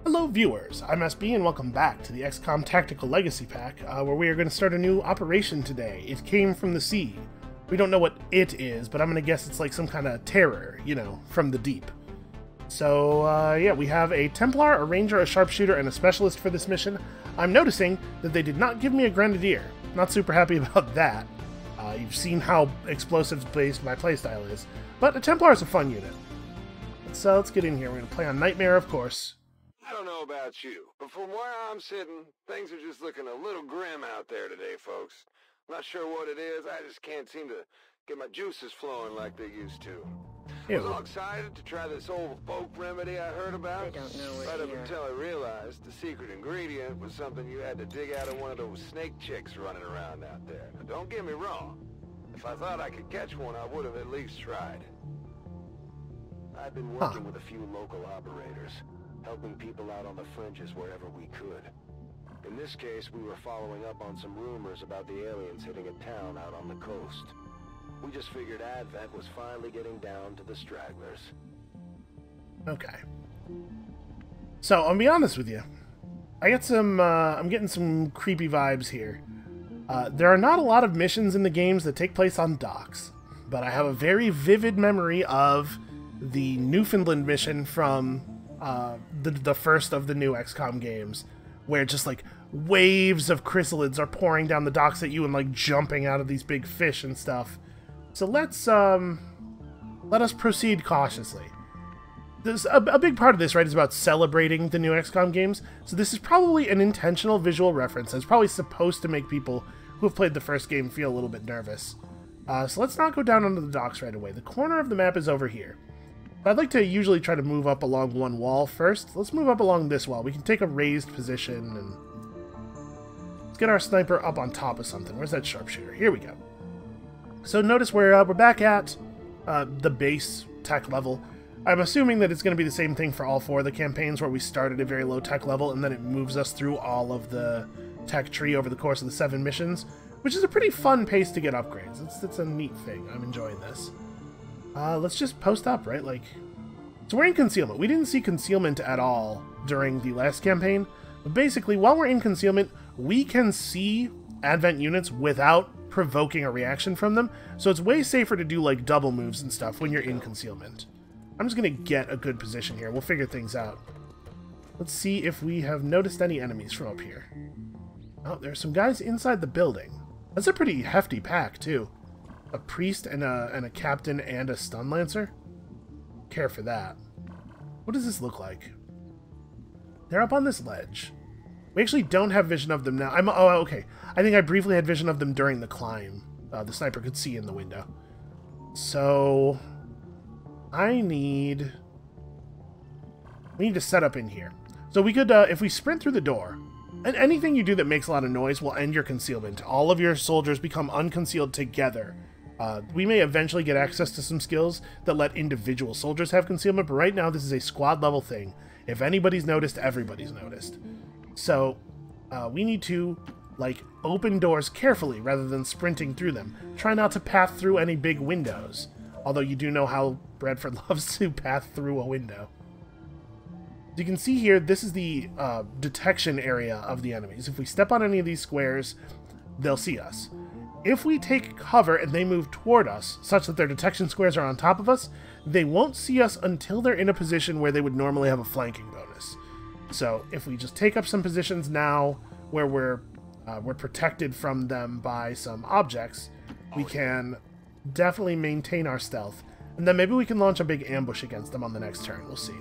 Hello viewers, I'm SB and welcome back to the XCOM Tactical Legacy Pack, where we are going to start a new operation today. It came from the sea. We don't know what it is, but I'm going to guess it's like some kind of terror, you know, from the deep. So, yeah, we have a Templar, a Ranger, a Sharpshooter, and a Specialist for this mission. I'm noticing that they did not give me a Grenadier. Not super happy about that. You've seen how explosives-based my playstyle is, but a Templar is a fun unit. Let's get in here. We're going to play on Nightmare, of course. I don't know about you, but from where I'm sitting, things are just looking a little grim out there today, folks. I'm not sure what it is, I just can't seem to get my juices flowing like they used to. Ew. I was all excited to try this old folk remedy I heard about. They don't know it right up here. until I realized the secret ingredient was something you had to dig out of one of those snake chicks running around out there. Now, don't get me wrong. If I thought I could catch one, I would have at least tried. I've been working with a few local operators, helping people out on the fringes wherever we could. In this case, we were following up on some rumors about the aliens hitting a town out on the coast. We just figured Advent was finally getting down to the stragglers. Okay. So, I'll be honest with you. I get some, I'm getting some creepy vibes here. There are not a lot of missions in the games that take place on docks, but I have a very vivid memory of the Newfoundland mission from the first of the new XCOM games, where just like waves of chrysalids are pouring down the docks at you and like jumping out of these big fish and stuff. So let us proceed cautiously. There's a big part of this, right, is about celebrating the new XCOM games. So this is probably an intentional visual reference. It's probably supposed to make people who have played the first game feel a little bit nervous. So let's not go down onto the docks right away. The corner of the map is over here. I'd like to usually try to move up along one wall first. Let's move up along this wall. We can take a raised position and let's get our sniper up on top of something. Where's that sharpshooter? Here we go. So notice we're back at the base tech level. I'm assuming that it's going to be the same thing for all four of the campaigns, where we start at a very low tech level and then it moves us through all of the tech tree over the course of the 7 missions, which is a pretty fun pace to get upgrades. It's a neat thing. I'm enjoying this. Let's just post up, right? Like, so we're in concealment. We didn't see concealment at all during the last campaign, but basically, while we're in concealment, we can see Advent units without provoking a reaction from them, so it's way safer to do, like, double moves and stuff when you're in concealment. I'm just gonna get a good position here. We'll figure things out. Let's see if we have noticed any enemies from up here. Oh, there's some guys inside the building. That's a pretty hefty pack, too. A priest and a captain and a stun lancer? Care for that. What does this look like? They're up on this ledge. We actually don't have vision of them now. Oh, okay. I think I briefly had vision of them during the climb. The sniper could see in the window. So we need to set up in here. So we could, if we sprint through the door, and anything you do that makes a lot of noise will end your concealment. All of your soldiers become unconcealed together. We may eventually get access to some skills that let individual soldiers have concealment, but right now this is a squad level thing. If anybody's noticed, everybody's noticed. So, we need to, like, open doors carefully rather than sprinting through them. Try not to path through any big windows. Although you do know how Bradford loves to path through a window. As you can see here, this is the detection area of the enemies. If we step on any of these squares, they'll see us. If we take cover and they move toward us, such that their detection squares are on top of us, they won't see us until they're in a position where they would normally have a flanking bonus. So if we just take up some positions now where we're protected from them by some objects, we can definitely maintain our stealth. And then maybe we can launch a big ambush against them on the next turn. We'll see.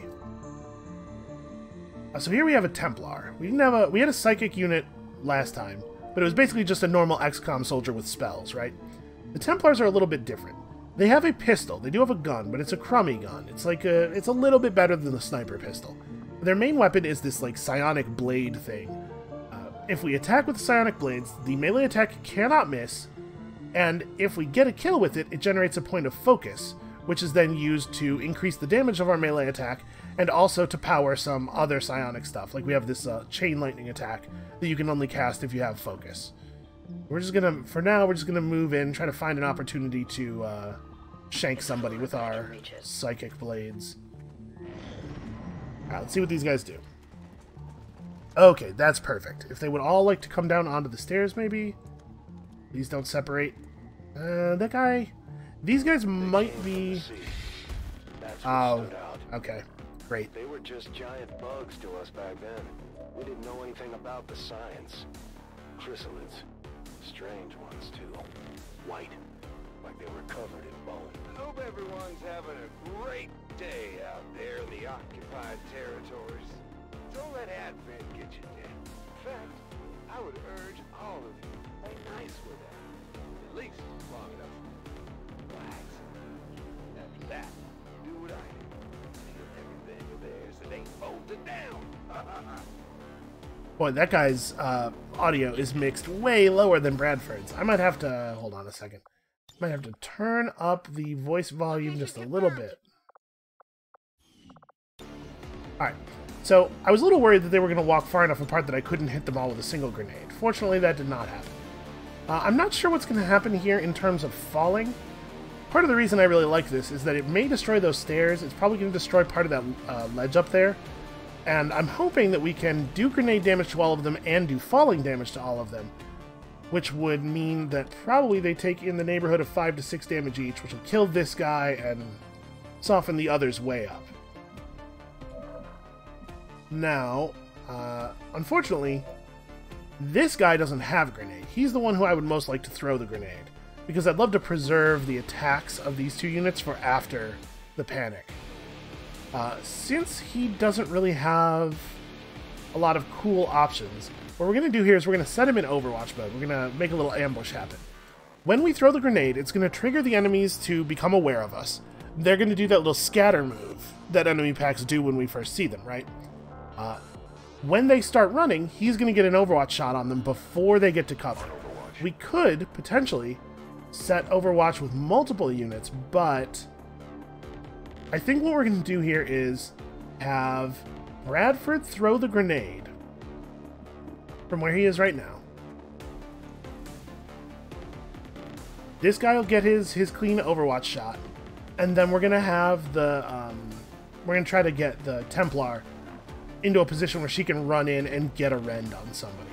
So here we have a Templar. We had a psychic unit last time, but it was basically just a normal XCOM soldier with spells, right? The Templars are a little bit different. They have a pistol. They do have a gun, but it's a crummy gun. It's a little bit better than the sniper pistol. Their main weapon is this, like, psionic blade thing. If we attack with psionic blades, the melee attack cannot miss, and if we get a kill with it, it generates a point of focus, which is then used to increase the damage of our melee attack, and also to power some other psionic stuff. Like we have this chain lightning attack that you can only cast if you have focus. We're just gonna, for now, we're just gonna move in, try to find an opportunity to shank somebody with our psychic blades. Alright, let's see what these guys do. Okay, that's perfect. If they would all like to come down onto the stairs, maybe? Please don't separate. That guy... These guys might be... Oh, okay. Great. They were just giant bugs to us back then. We didn't know anything about the science. Chrysalids. Strange ones, too. White. Like they were covered in bone. I hope everyone's having a great day out there in the occupied territories. Don't let Advent get you down. In fact, I would urge all of you, be nice with them. At least long enough to relax. After that, do what I do. Steal everything of theirs that ain't bolted down. Boy, that guy's audio is mixed way lower than Bradford's. I might have to... Hold on a second. Might have to turn up the voice volume just a little bit. Alright. So, I was a little worried that they were going to walk far enough apart that I couldn't hit them all with a single grenade. Fortunately, that did not happen. I'm not sure what's going to happen here in terms of falling. Part of the reason I really like this is that it may destroy those stairs. It's probably going to destroy part of that ledge up there. And I'm hoping that we can do grenade damage to all of them and do falling damage to all of them. Which would mean that probably they take in the neighborhood of 5 to 6 damage each, which will kill this guy and soften the others way up. Now, unfortunately, this guy doesn't have a grenade. He's the one who I would most like to throw the grenade, because I'd love to preserve the attacks of these two units for after the panic. Since he doesn't really have a lot of cool options, what we're going to do here is we're going to set him in Overwatch mode. We're going to make a little ambush happen. When we throw the grenade, it's going to trigger the enemies to become aware of us. They're going to do that little scatter move that enemy packs do when we first see them, right? When they start running, he's going to get an Overwatch shot on them before they get to cover. We could, potentially, set Overwatch with multiple units, but I think what we're going to do here is have Bradford throw the grenade from where he is right now. This guy will get his clean Overwatch shot, and then we're going to have the, we're going to try to get the Templar into a position where she can run in and get a rend on somebody.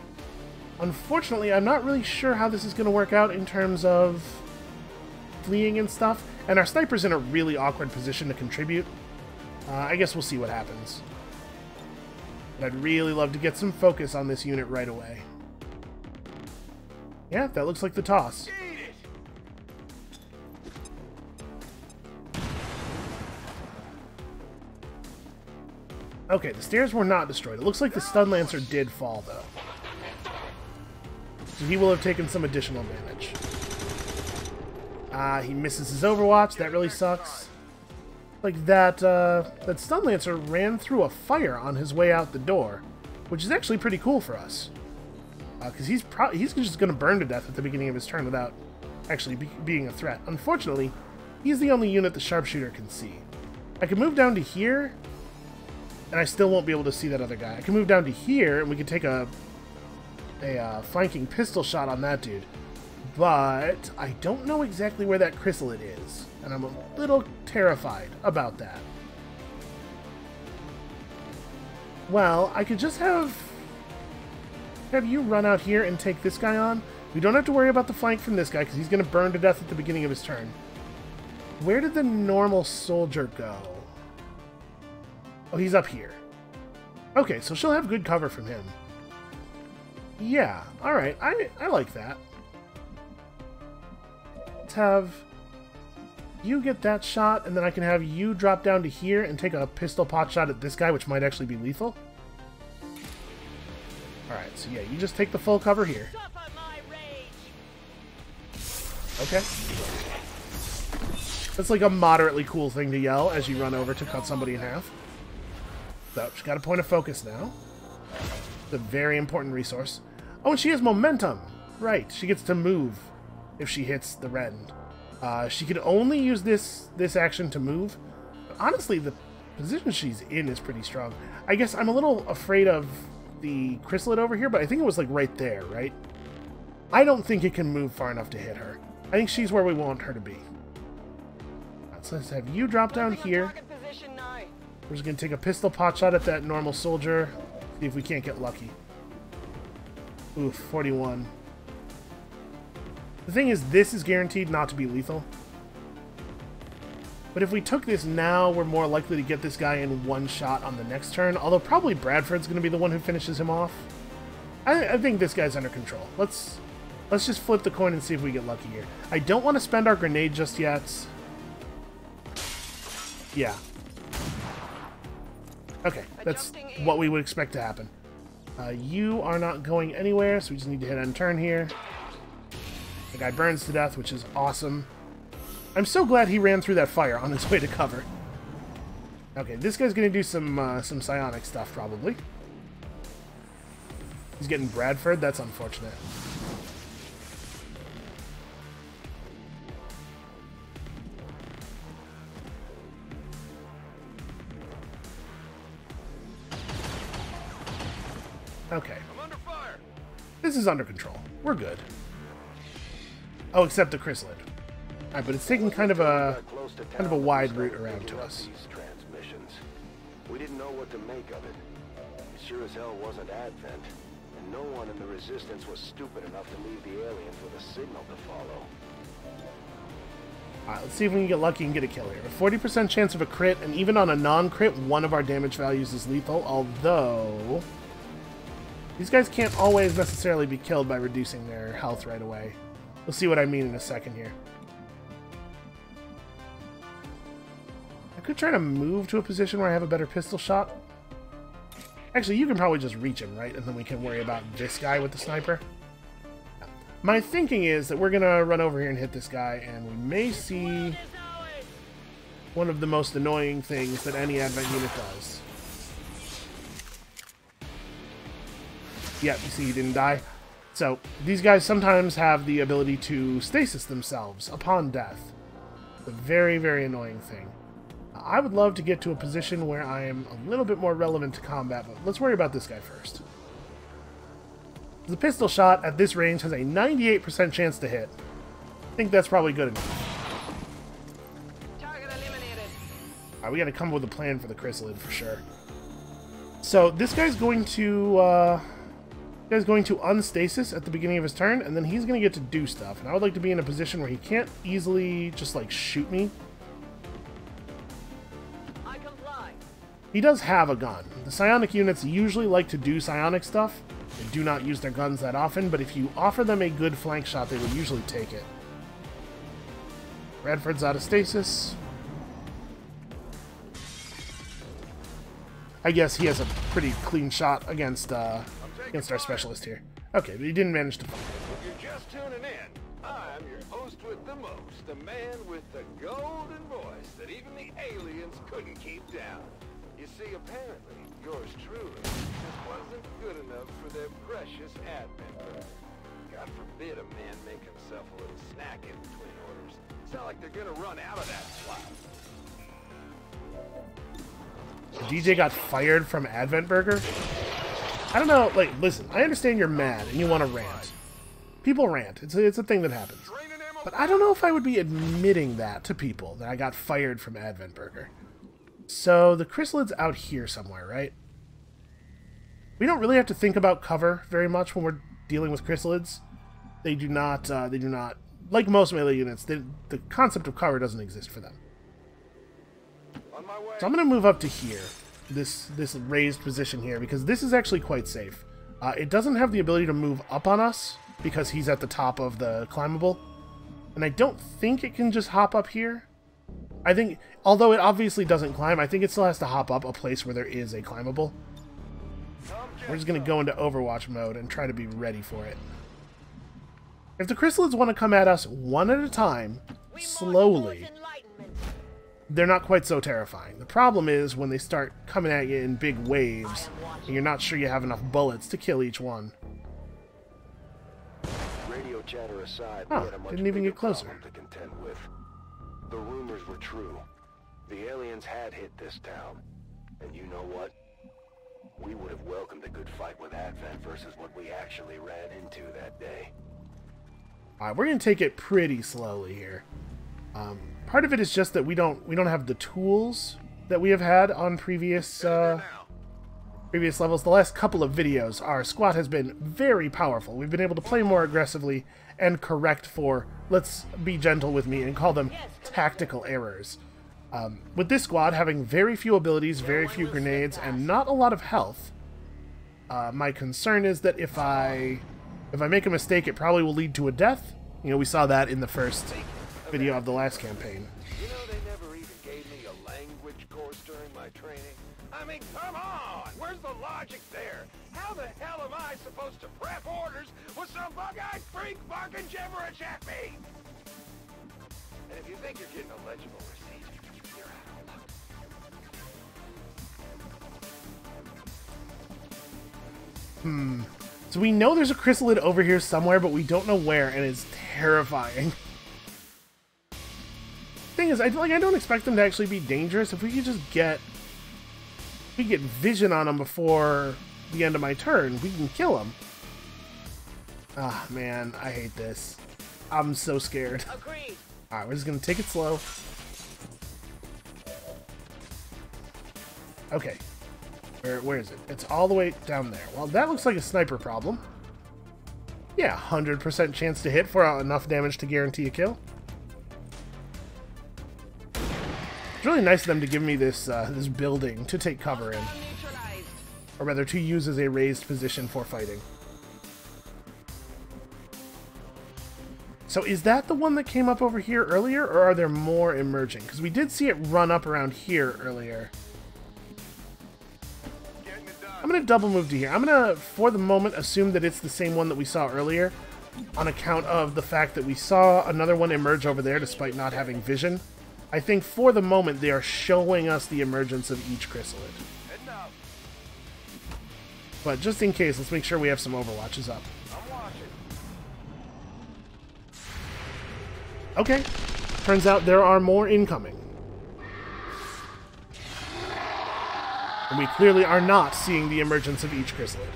Unfortunately, I'm not really sure how this is going to work out in terms of fleeing and stuff, and our sniper's in a really awkward position to contribute. I guess we'll see what happens. But I'd really love to get some focus on this unit right away. Yeah, that looks like the toss. Okay, the stairs were not destroyed. It looks like the Stun Lancer did fall, though. So he will have taken some additional damage. He misses his Overwatch. That really sucks. Like that, that Stun Lancer ran through a fire on his way out the door, which is actually pretty cool for us. Because he's just going to burn to death at the beginning of his turn without actually being a threat. Unfortunately, he's the only unit the Sharpshooter can see. I can move down to here, and I still won't be able to see that other guy. I can move down to here, and we can take a flanking pistol shot on that dude. But I don't know exactly where that chrysalid is, and I'm a little terrified about that. Well, I could just have you run out here and take this guy on. We don't have to worry about the flank from this guy, because he's going to burn to death at the beginning of his turn. Where did the normal soldier go? Oh, he's up here. Okay, so she'll have good cover from him. Yeah, alright, I like that. Let's have you get that shot, and then I can have you drop down to here and take a pistol pot shot at this guy, which might actually be lethal. Alright, so yeah, you just take the full cover here. Okay. That's like a moderately cool thing to yell as you run over to cut somebody in half. So, she's got a point of focus now. It's a very important resource. Oh, and she has momentum! Right, she gets to move if she hits the rend. She can only use this action to move. But honestly, the position she's in is pretty strong. I guess I'm a little afraid of the chrysalid over here, but I think it was like right there, right? I don't think it can move far enough to hit her. I think she's where we want her to be. Right, so let's have you drop down here. We're just going to take a pistol pot shot at that normal soldier See if we can't get lucky. Oof, 41. The thing is, this is guaranteed not to be lethal. But if we took this now, we're more likely to get this guy in one shot on the next turn. Although probably Bradford's going to be the one who finishes him off. I think this guy's under control. Let's just flip the coin and see if we get lucky here. I don't want to spend our grenade just yet. Yeah. Okay, that's what we would expect to happen. You are not going anywhere, so we just need to hit end turn here. The guy burns to death, which is awesome. I'm so glad he ran through that fire on his way to cover. Okay, this guy's going to do some psionic stuff, probably. He's getting Bradford. That's unfortunate. Okay. I'm under fire. This is under control. We're good. Oh, except the chrysalid. Alright, but it's taking kind of a wide route around to us. Transmissions. We didn't know what to make of it. It sure as hell wasn't Advent, and no one in the Resistance was stupid enough to leave the aliens with a signal to follow. Alright, let's see if we can get lucky and get a kill here. A 40% chance of a crit, and even on a non-crit, one of our damage values is lethal, although these guys can't always necessarily be killed by reducing their health right away. We'll see what I mean in a second here. I could try to move to a position where I have a better pistol shot. Actually, you can probably just reach him, right? And then we can worry about this guy with the sniper. My thinking is that we're going to run over here and hit this guy, and we may see one of the most annoying things that any Advent unit does. Yeah, you see he didn't die. So, these guys sometimes have the ability to stasis themselves upon death. A very, very annoying thing. I would love to get to a position where I am a little bit more relevant to combat, but let's worry about this guy first. The pistol shot at this range has a 98% chance to hit. I think that's probably good enough. Target eliminated. Alright, we gotta come up with a plan for the chrysalid for sure. So, this guy's going to unstasis at the beginning of his turn, and then he's going to get to do stuff. And I would like to be in a position where he can't easily just, like, shoot me. I comply. He does have a gun. The psionic units usually like to do psionic stuff. They do not use their guns that often, but if you offer them a good flank shot, they would usually take it. Bradford's out of stasis. I guess he has a pretty clean shot against our specialist here. Okay, but he didn't manage to find it. If you're just tuning in, I'm your host with the most, the man with the golden voice that even the aliens couldn't keep down. You see, apparently, yours truly just wasn't good enough for their precious admin. God forbid a man make himself a little snack in between orders. It's not like they're gonna run out of that slot. DJ got fired from Advent Burger? I don't know, like, listen, I understand you're mad and you want to rant. People rant. It's a thing that happens. But I don't know if I would be admitting that to people, that I got fired from Advent Burger. So, the chrysalid's out here somewhere, right? We don't really have to think about cover very much when we're dealing with chrysalids. They do not, like most melee units, the concept of cover doesn't exist for them. So I'm going to move up to here, this raised position here, because this is actually quite safe. It doesn't have the ability to move up on us, because he's at the top of the climbable. And I don't think it can just hop up here. I think, although it obviously doesn't climb, I think it still has to hop up a place where there is a climbable. We're just going to go into Overwatch mode and try to be ready for it. If the chrysalids want to come at us one at a time, slowly, they're not quite so terrifying. The problem is when they start coming at you in big waves, and you're not sure you have enough bullets to kill each one. Radio chatter aside, Oh, we had a much didn't even bigger get closer. problem to contend with. The rumors were true. The aliens had hit this town. And you know what? We would have welcomed a good fight with Advent versus what we actually ran into that day. Alright, we're going to take it pretty slowly here. Part of it is just that we don't have the tools that we have had on previous previous levels, the last couple of videos, our squad has been very powerful. We've been able to play more aggressively and correct for, let's be gentle with me and call them tactical errors. With this squad having very few abilities, very few grenades, and not a lot of health, my concern is that if I make a mistake, it probably will lead to a death. You know, we saw that in the first video of the last campaign. You know, they never even gave me a language course during my training. I mean, come on! Where's the logic there? How the hell am I supposed to prep orders with some bug-eyed freak barking gibberish at me? And if you think you're getting a legible receipt, you're out of luck. So we know there's a chrysalid over here somewhere, but we don't know where, and it's terrifying. Thing is, I don't expect them to actually be dangerous. If we could just get vision on them before the end of my turn, we can kill them. Ah, man, I hate this. I'm so scared. Agreed. Alright, we're just gonna take it slow. Okay. Where is it? It's all the way down there. Well, that looks like a sniper problem. Yeah, 100% chance to hit for enough damage to guarantee a kill. It's really nice of them to give me this this building to take cover in. Or rather, to use as a raised position for fighting. So is that the one that came up over here earlier, or are there more emerging? Because we did see it run up around here earlier. I'm going to double move to here. I'm going to, for the moment, assume that it's the same one that we saw earlier, on account of the fact that we saw another one emerge over there despite not having vision. I think for the moment they are showing us the emergence of each chrysalid. But just in case, let's make sure we have some overwatches up. Okay, turns out there are more incoming. And we clearly are not seeing the emergence of each chrysalid.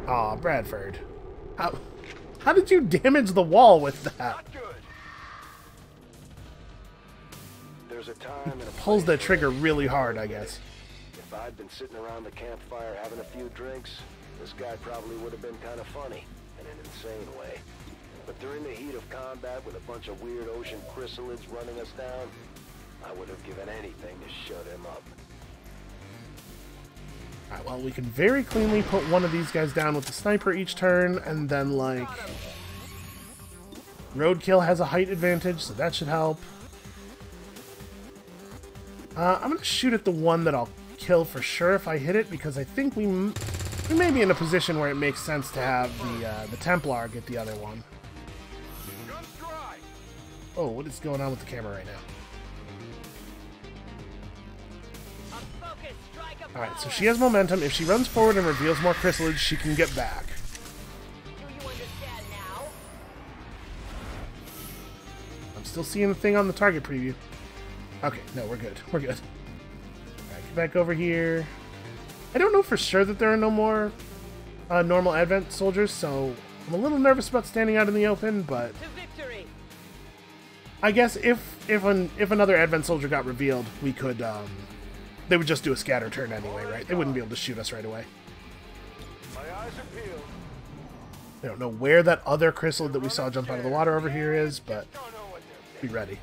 Aw, Bradford. How did you damage the wall with that? There's a time and a Pulls the trigger really hard, I guess. If I'd been sitting around the campfire having a few drinks, this guy probably would have been kind of funny, in an insane way. But during the heat of combat with a bunch of weird ocean chrysalids running us down, I would have given anything to shut him up. Alright, well, we can very cleanly put one of these guys down with the sniper each turn, and then, like... Roadkill has a height advantage, so that should help. I'm going to shoot at the one that I'll kill for sure if I hit it, because I think we may be in a position where it makes sense to have the Templar get the other one. Oh, what is going on with the camera right now? Alright, so she has momentum. If she runs forward and reveals more chrysalids, she can get back. Do you understand now? I'm still seeing the thing on the target preview. Okay, no, we're good. We're good. Alright, get back over here. I don't know for sure that there are no more normal Advent soldiers, so I'm a little nervous about standing out in the open, but... To victory. I guess if another Advent soldier got revealed, we could, they would just do a scatter turn anyway, right? They wouldn't be able to shoot us right away. My eyes are peeled. I don't know where that other chrysalid that we saw jump out of the water over here is, but be ready.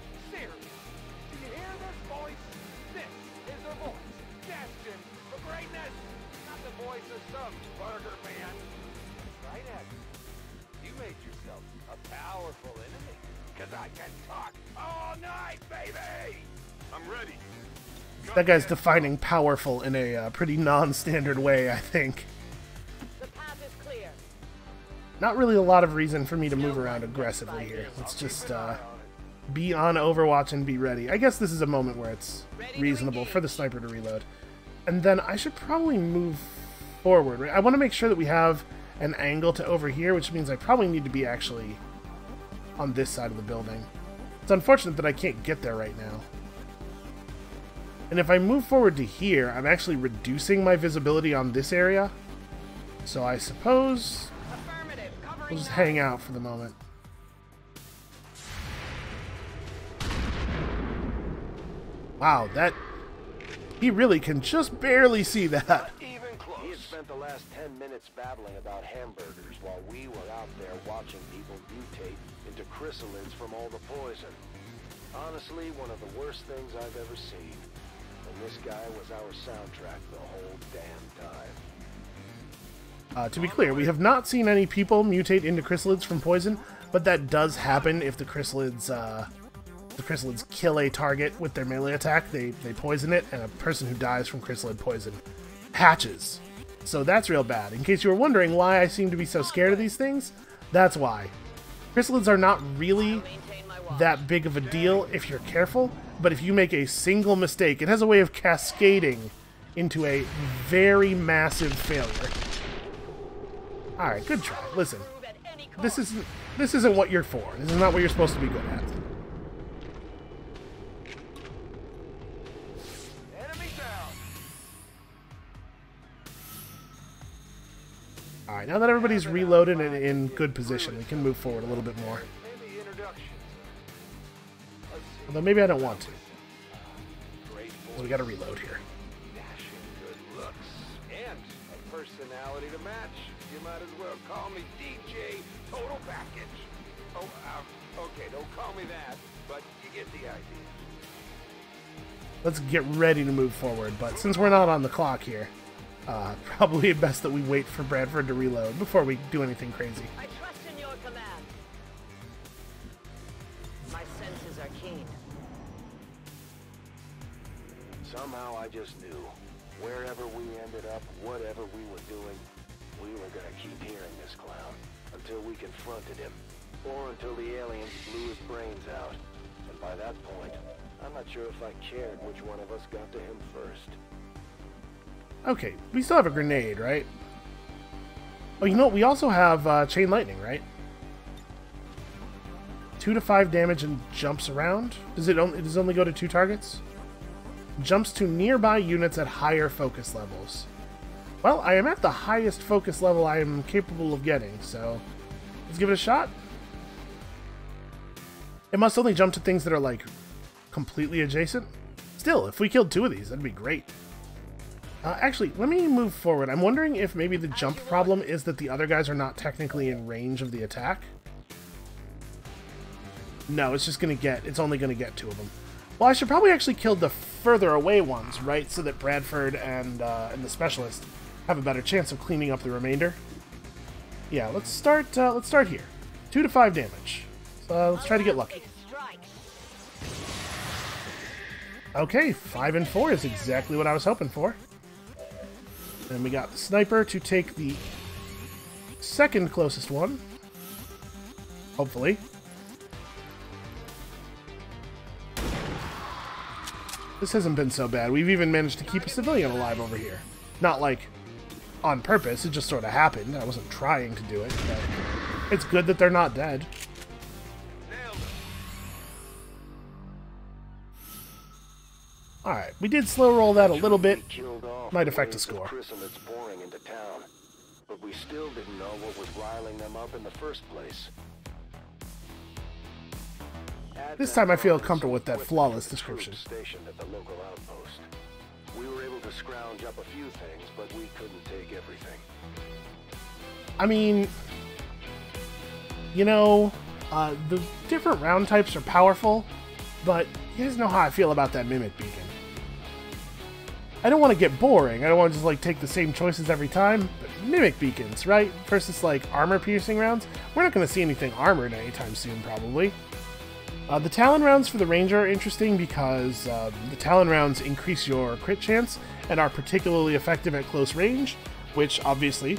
That guy's defining powerful in a pretty non-standard way, I think. The path is clear. Not really a lot of reason for me to move around aggressively here. Let's just be on Overwatch and be ready. I guess this is a moment where it's reasonable for the sniper to reload. And then I should probably move forward, right? I want to make sure that we have an angle to over here, which means I probably need to be actually on this side of the building. It's unfortunate that I can't get there right now. And if I move forward to here, I'm actually reducing my visibility on this area. So I suppose we'll just hang out for the moment. Wow, that... He really can just barely see that. spent the last 10 minutes babbling about hamburgers while we were out there watching people mutate into chrysalids from all the poison. Honestly, one of the worst things I've ever seen. And this guy was our soundtrack the whole damn time. To be clear, we have not seen any people mutate into chrysalids from poison, but that does happen if the chrysalids kill a target with their melee attack. They poison it, and a person who dies from chrysalid poison hatches. So that's real bad. In case you were wondering why I seem to be so scared of these things, that's why. Chrysalids are not really that big of a deal if you're careful, but if you make a single mistake, it has a way of cascading into a very massive failure. Alright, good try. Listen, this isn't what you're for. This is not what you're supposed to be good at. Alright, now that everybody's reloaded and in good position, we can move forward a little bit more. Although maybe I don't want to. So we gotta reload here. Dashing good looks and a personality to match. You might as well call me DJ Total Package. Oh, okay, don't call me that, but you get the idea. Let's get ready to move forward, but since we're not on the clock here, probably best that we wait for Bradford to reload before we do anything crazy. I trust in your command. My senses are keen. Somehow I just knew, wherever we ended up, whatever we were doing, we were gonna keep hearing this clown until we confronted him, or until the aliens blew his brains out. And by that point, I'm not sure if I cared which one of us got to him first. Okay, we still have a grenade, right? Oh, you know what? We also have chain lightning, right? 2 to 5 damage and jumps around. Does it only go to 2 targets? Jumps to nearby units at higher focus levels. Well, I am at the highest focus level I am capable of getting, so let's give it a shot. It must only jump to things that are, like, completely adjacent. Still, if we killed 2 of these, that'd be great. Actually, let me move forward. I'm wondering if maybe the jump problem is that the other guys are not technically in range of the attack. No, it's only gonna get 2 of them. Well, I should probably actually kill the further away ones, right? So that Bradford and the specialist have a better chance of cleaning up the remainder. Yeah, let's start here. 2 to 5 damage. So let's try to get lucky. Okay, 5 and 4 is exactly what I was hoping for. And we got the sniper to take the second closest one. Hopefully. This hasn't been so bad. We've even managed to keep a civilian alive over here. Not like on purpose, it just sort of happened. I wasn't trying to do it, but it's good that they're not dead. Alright, we did slow roll that a little bit. Might affect the score. Chrysalids pouring into town, but we still didn't know what was riling them up in the first place. This time I feel comfortable with that flawless description. Stationed at the local outpost. We were able to scrounge up a few things, but we couldn't take everything. I mean, you know, the different round types are powerful, but you guys know how I feel about that Mimic Beacon. I don't want to get boring. I don't want to just, like, take the same choices every time, but Mimic Beacons, right? Versus, like, armor-piercing rounds. We're not going to see anything armored anytime soon, probably. The Talon rounds for the Ranger are interesting because the Talon rounds increase your crit chance and are particularly effective at close range, which, obviously,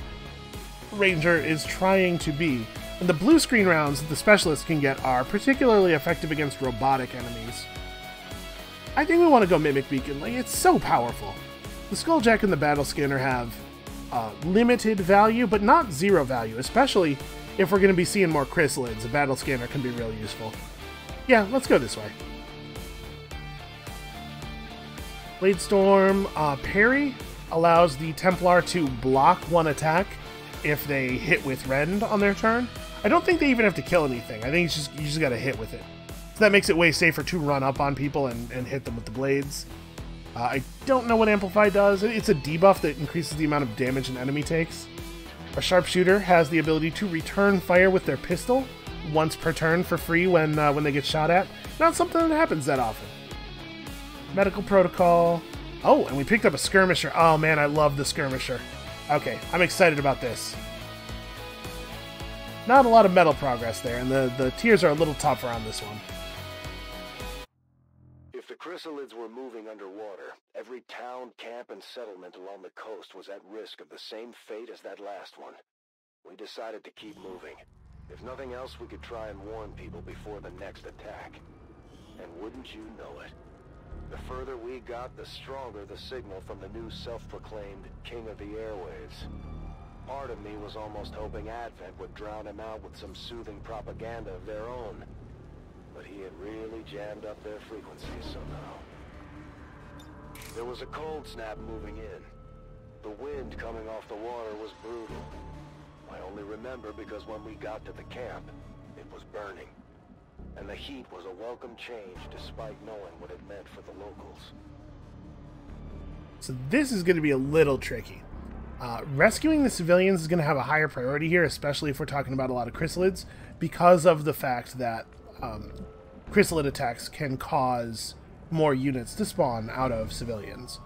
Ranger is trying to be. And the blue screen rounds that the Specialist can get are particularly effective against robotic enemies. I think we want to go Mimic Beacon. Like, it's so powerful. The Skulljack and the Battle Scanner have limited value, but not zero value, especially if we're going to be seeing more chrysalids. A Battle Scanner can be really useful. Yeah, let's go this way. Blade Storm parry allows the Templar to block one attack if they hit with Rend on their turn. I don't think they even have to kill anything. I think you just gotta hit with it. So that makes it way safer to run up on people and hit them with the blades. I don't know what Amplify does. It's a debuff that increases the amount of damage an enemy takes. A sharpshooter has the ability to return fire with their pistol once per turn for free when they get shot at. Not something that happens that often. Medical protocol. Oh, and we picked up a skirmisher. Oh man, I love the skirmisher. Okay, I'm excited about this. Not a lot of metal progress there, and the tiers are a little tougher on this one. If the chrysalids were moving underwater, every town, camp, and settlement along the coast was at risk of the same fate as that last one. We decided to keep moving. If nothing else, we could try and warn people before the next attack. And wouldn't you know it? The further we got, the stronger the signal from the new self-proclaimed King of the Airwaves. Part of me was almost hoping Advent would drown him out with some soothing propaganda of their own. But he had really jammed up their frequencies somehow. There was a cold snap moving in. The wind coming off the water was brutal. I only remember because when we got to the camp, it was burning. And the heat was a welcome change despite knowing what it meant for the locals. So this is going to be a little tricky. Rescuing the civilians is going to have a higher priority here, especially if we're talking about a lot of chrysalids, because of the fact that chrysalid attacks can cause more units to spawn out of civilians.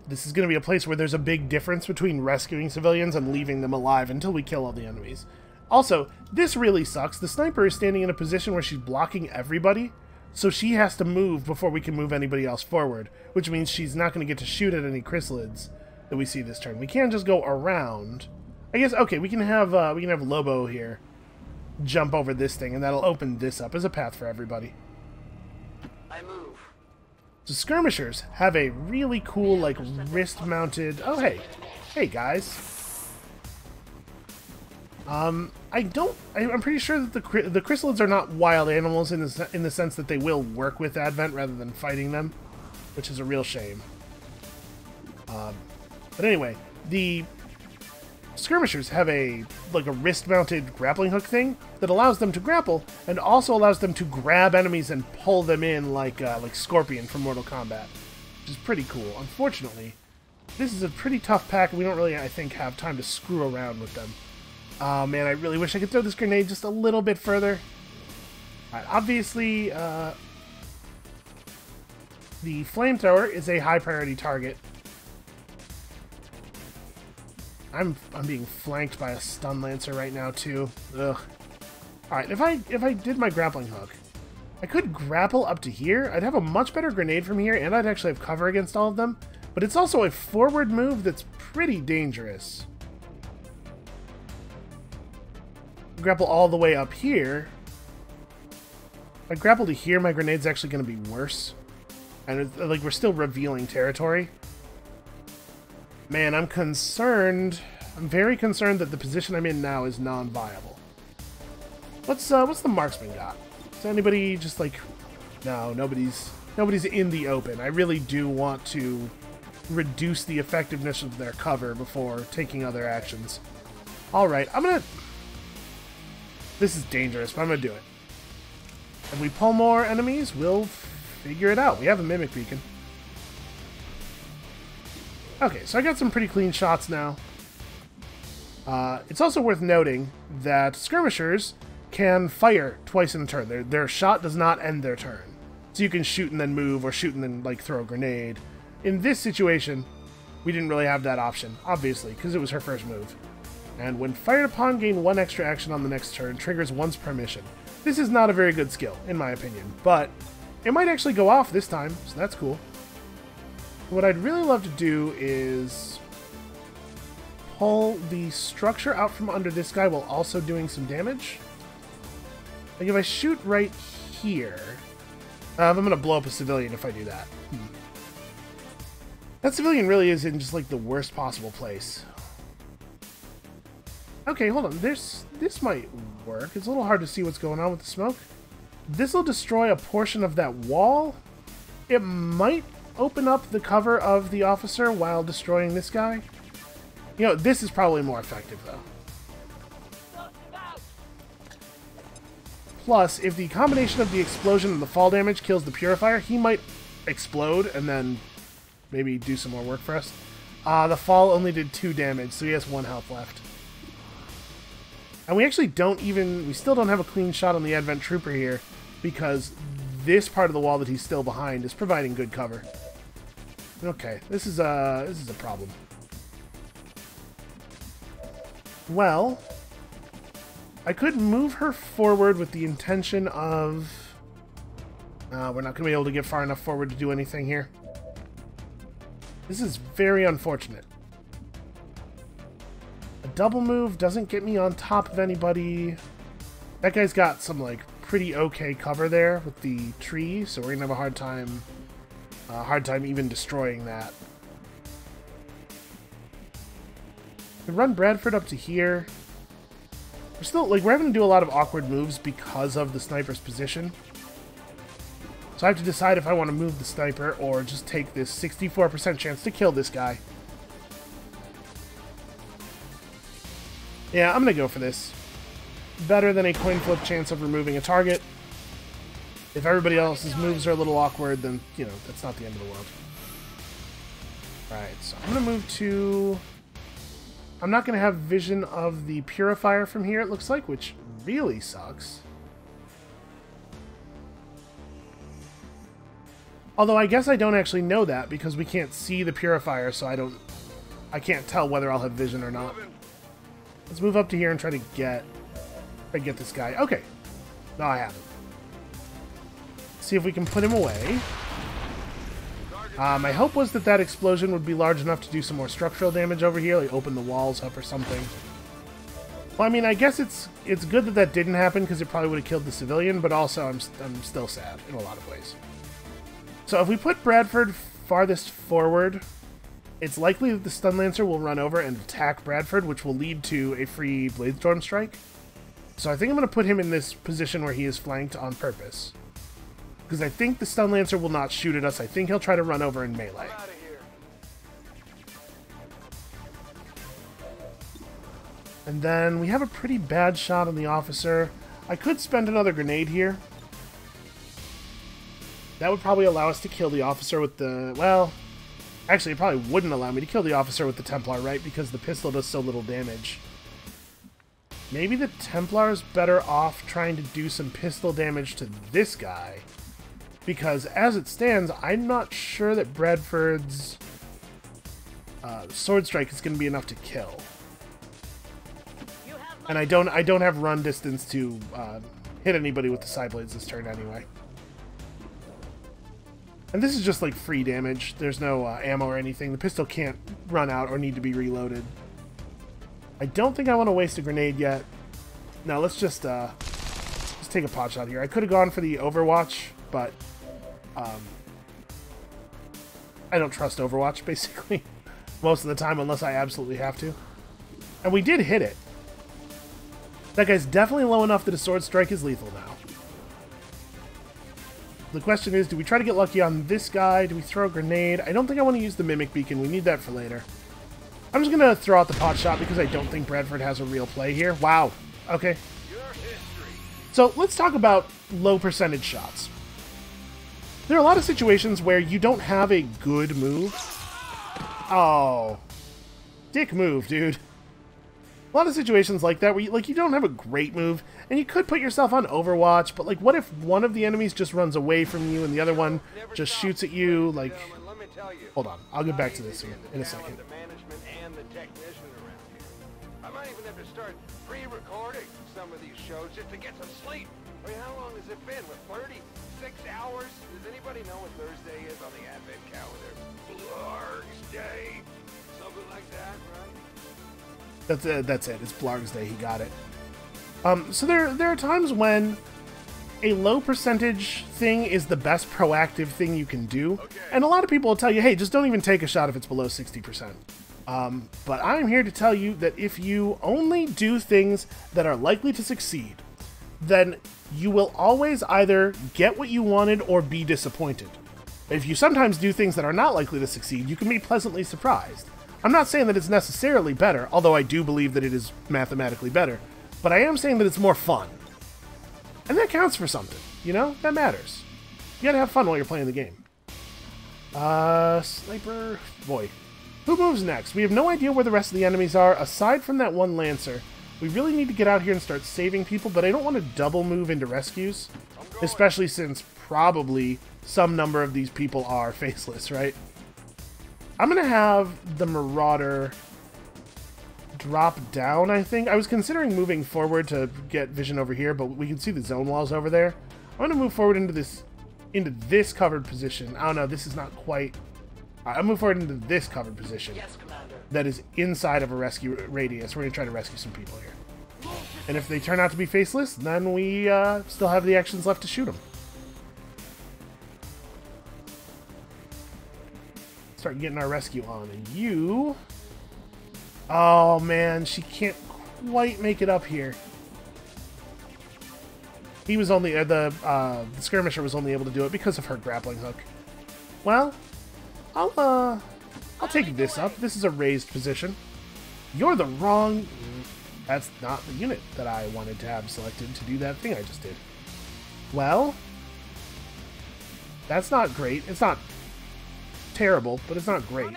This is going to be a place where there's a big difference between rescuing civilians and leaving them alive until we kill all the enemies. Also, this really sucks. The sniper is standing in a position where she's blocking everybody, so she has to move before we can move anybody else forward, which means she's not going to get to shoot at any chrysalids that we see this turn. We can't just go around. I guess, okay, we can have Lobo here jump over this thing, and that'll open this up as a path for everybody. I move. So skirmishers have a really cool, like, wrist-mounted... Oh, hey. Hey, guys. I'm pretty sure that the chrysalids are not wild animals in the sense that they will work with Advent rather than fighting them, which is a real shame. But anyway, the skirmishers have a wrist-mounted grappling hook thing that allows them to grapple and also allows them to grab enemies and pull them in like Scorpion from Mortal Kombat, which is pretty cool. Unfortunately, this is a pretty tough pack, and we don't really, I think, have time to screw around with them. Oh man, I really wish I could throw this grenade just a little bit further. Alright, obviously, the flamethrower is a high priority target. I'm being flanked by a stun lancer right now too. Ugh. Alright, if I did my grappling hook, I could grapple up to here. I'd have a much better grenade from here, and I'd actually have cover against all of them. But it's also a forward move that's pretty dangerous. Grapple all the way up here. If I grapple to here, my grenade's actually going to be worse. And we're still revealing territory. Man, I'm concerned. I'm very concerned that the position I'm in now is non-viable. What's the marksman got? Is anybody just like... No, nobody's in the open. I really do want to reduce the effectiveness of their cover before taking other actions. Alright, I'm gonna... This is dangerous, but I'm gonna do it. If we pull more enemies, we'll figure it out. We have a mimic beacon. Okay, so I got some pretty clean shots now. It's also worth noting that skirmishers can fire twice in a turn. Their shot does not end their turn. So you can shoot and then move, or shoot and then throw a grenade. In this situation, we didn't really have that option, obviously, because it was her first move. And when fired upon, gain 1 extra action on the next turn, triggers once per mission. This is not a very good skill, in my opinion, but it might actually go off this time, so that's cool. What I'd really love to do is pull the structure out from under this guy while also doing some damage. Like if I shoot right here, I'm going to blow up a civilian if I do that. That civilian really is in just the worst possible place. Okay, hold on. This might work. It's a little hard to see what's going on with the smoke. This will destroy a portion of that wall. It might open up the cover of the officer while destroying this guy. You know, this is probably more effective, though. Plus, if the combination of the explosion and the fall damage kills the purifier, he might explode and then maybe do some more work for us. The fall only did 2 damage, so he has 1 health left. And we actually we still don't have a clean shot on the Advent Trooper here, because this part of the wall that he's still behind is providing good cover. Okay, this is a problem. Well, I could move her forward with the intention of... we're not going to be able to get far enough forward to do anything here. This is very unfortunate. A double move doesn't get me on top of anybody. That guy's got some, like, pretty okay cover there with the tree, so we're going to have a hard time even destroying that. We run Bradford up to here. We're having to do a lot of awkward moves because of the sniper's position. So I have to decide if I want to move the sniper or just take this 64% chance to kill this guy. Yeah, I'm going to go for this. Better than a coin flip chance of removing a target. If everybody else's moves are a little awkward, then, you know, that's not the end of the world. Alright, so I'm going to move to... I'm not going to have vision of the Purifier from here, it looks like, which really sucks. Although I guess I don't actually know that, because we can't see the Purifier, so I can't tell whether I'll have vision or not. Let's move up to here and try to get this guy. Okay. No, I haven't. See if we can put him away. My hope was that explosion would be large enough to do some more structural damage over here, like open the walls up or something. Well, I mean, I guess it's good that didn't happen, because it probably would have killed the civilian, but also I'm still sad in a lot of ways. So if we put Bradford farthest forward, it's likely that the Stun Lancer will run over and attack Bradford, which will lead to a free Bladestorm strike. So I think I'm going to put him in this position where he is flanked on purpose. Because I think the Stun Lancer will not shoot at us. I think he'll try to run over in melee. And then we have a pretty bad shot on the officer. I could spend another grenade here. That would probably allow us to kill the officer with the... Well, actually, it probably wouldn't allow me to kill the officer with the Templar, right? Because the pistol does so little damage. Maybe the Templar is better off trying to do some pistol damage to this guy. Because as it stands, I'm not sure that Bradford's Sword Strike is going to be enough to kill. And I don't have run distance to hit anybody with the side blades this turn anyway. And this is just like free damage. There's no ammo or anything. The pistol can't run out or need to be reloaded. I don't think I want to waste a grenade yet. No, let's just take a pot shot here. I could have gone for the Overwatch, but I don't trust Overwatch, basically, most of the time, unless I absolutely have to. And we did hit it. That guy's definitely low enough that a Sword Strike is lethal now. The question is, do we try to get lucky on this guy? Do we throw a grenade? I don't think I want to use the Mimic Beacon. We need that for later. I'm just going to throw out the pot shot because I don't think Bradford has a real play here. Wow. Okay. So let's talk about low percentage shots. There are a lot of situations where you don't have a good move. Oh. Dick move, dude. A lot of situations like that where you don't have a great move, and you could put yourself on Overwatch, but like, what if one of the enemies just runs away from you and the other one just shoots at you? Like, hold on, I'll get back to this in a second. I might even have to start pre-recording some of these shows just to get some sleep. I mean, how long has it been? What, 36 hours? Does anybody know what Thursday is on the Advent calendar? Blarg's Day? Something like that, right? That's it. It's Blarg's Day. He got it. So there are times when a low percentage thing is the best proactive thing you can do. Okay. And a lot of people will tell you, hey, just don't even take a shot if it's below 60%. But I'm here to tell you that if you only do things that are likely to succeed, then you will always either get what you wanted or be disappointed. If you sometimes do things that are not likely to succeed, you can be pleasantly surprised. I'm not saying that it's necessarily better, although I do believe that it is mathematically better, but I am saying that it's more fun. And that counts for something, you know? That matters. You gotta have fun while you're playing the game. Sniper... Boy. Who moves next? We have no idea where the rest of the enemies are, aside from that one Lancer. We really need to get out here and start saving people, but I don't want to double move into rescues. Especially since probably some number of these people are faceless, right? I'm going to have the Marauder drop down, I think. I was considering moving forward to get vision over here, but we can see the zone walls over there. I'm going to move forward into this covered position. I don't know, this is not quite... I'll move forward into this covered position. Yes, Commander. That is inside of a rescue radius. We're going to try to rescue some people here. And if they turn out to be faceless, then we still have the actions left to shoot them. Start getting our rescue on. And you... Oh, man. She can't quite make it up here. He was only... the skirmisher was only able to do it because of her grappling hook. Well, I'll take this up. This is a raised position. You're the wrong... That's not the unit that I wanted to have selected to do that thing I just did. Well, that's not great. It's not terrible, but it's not great.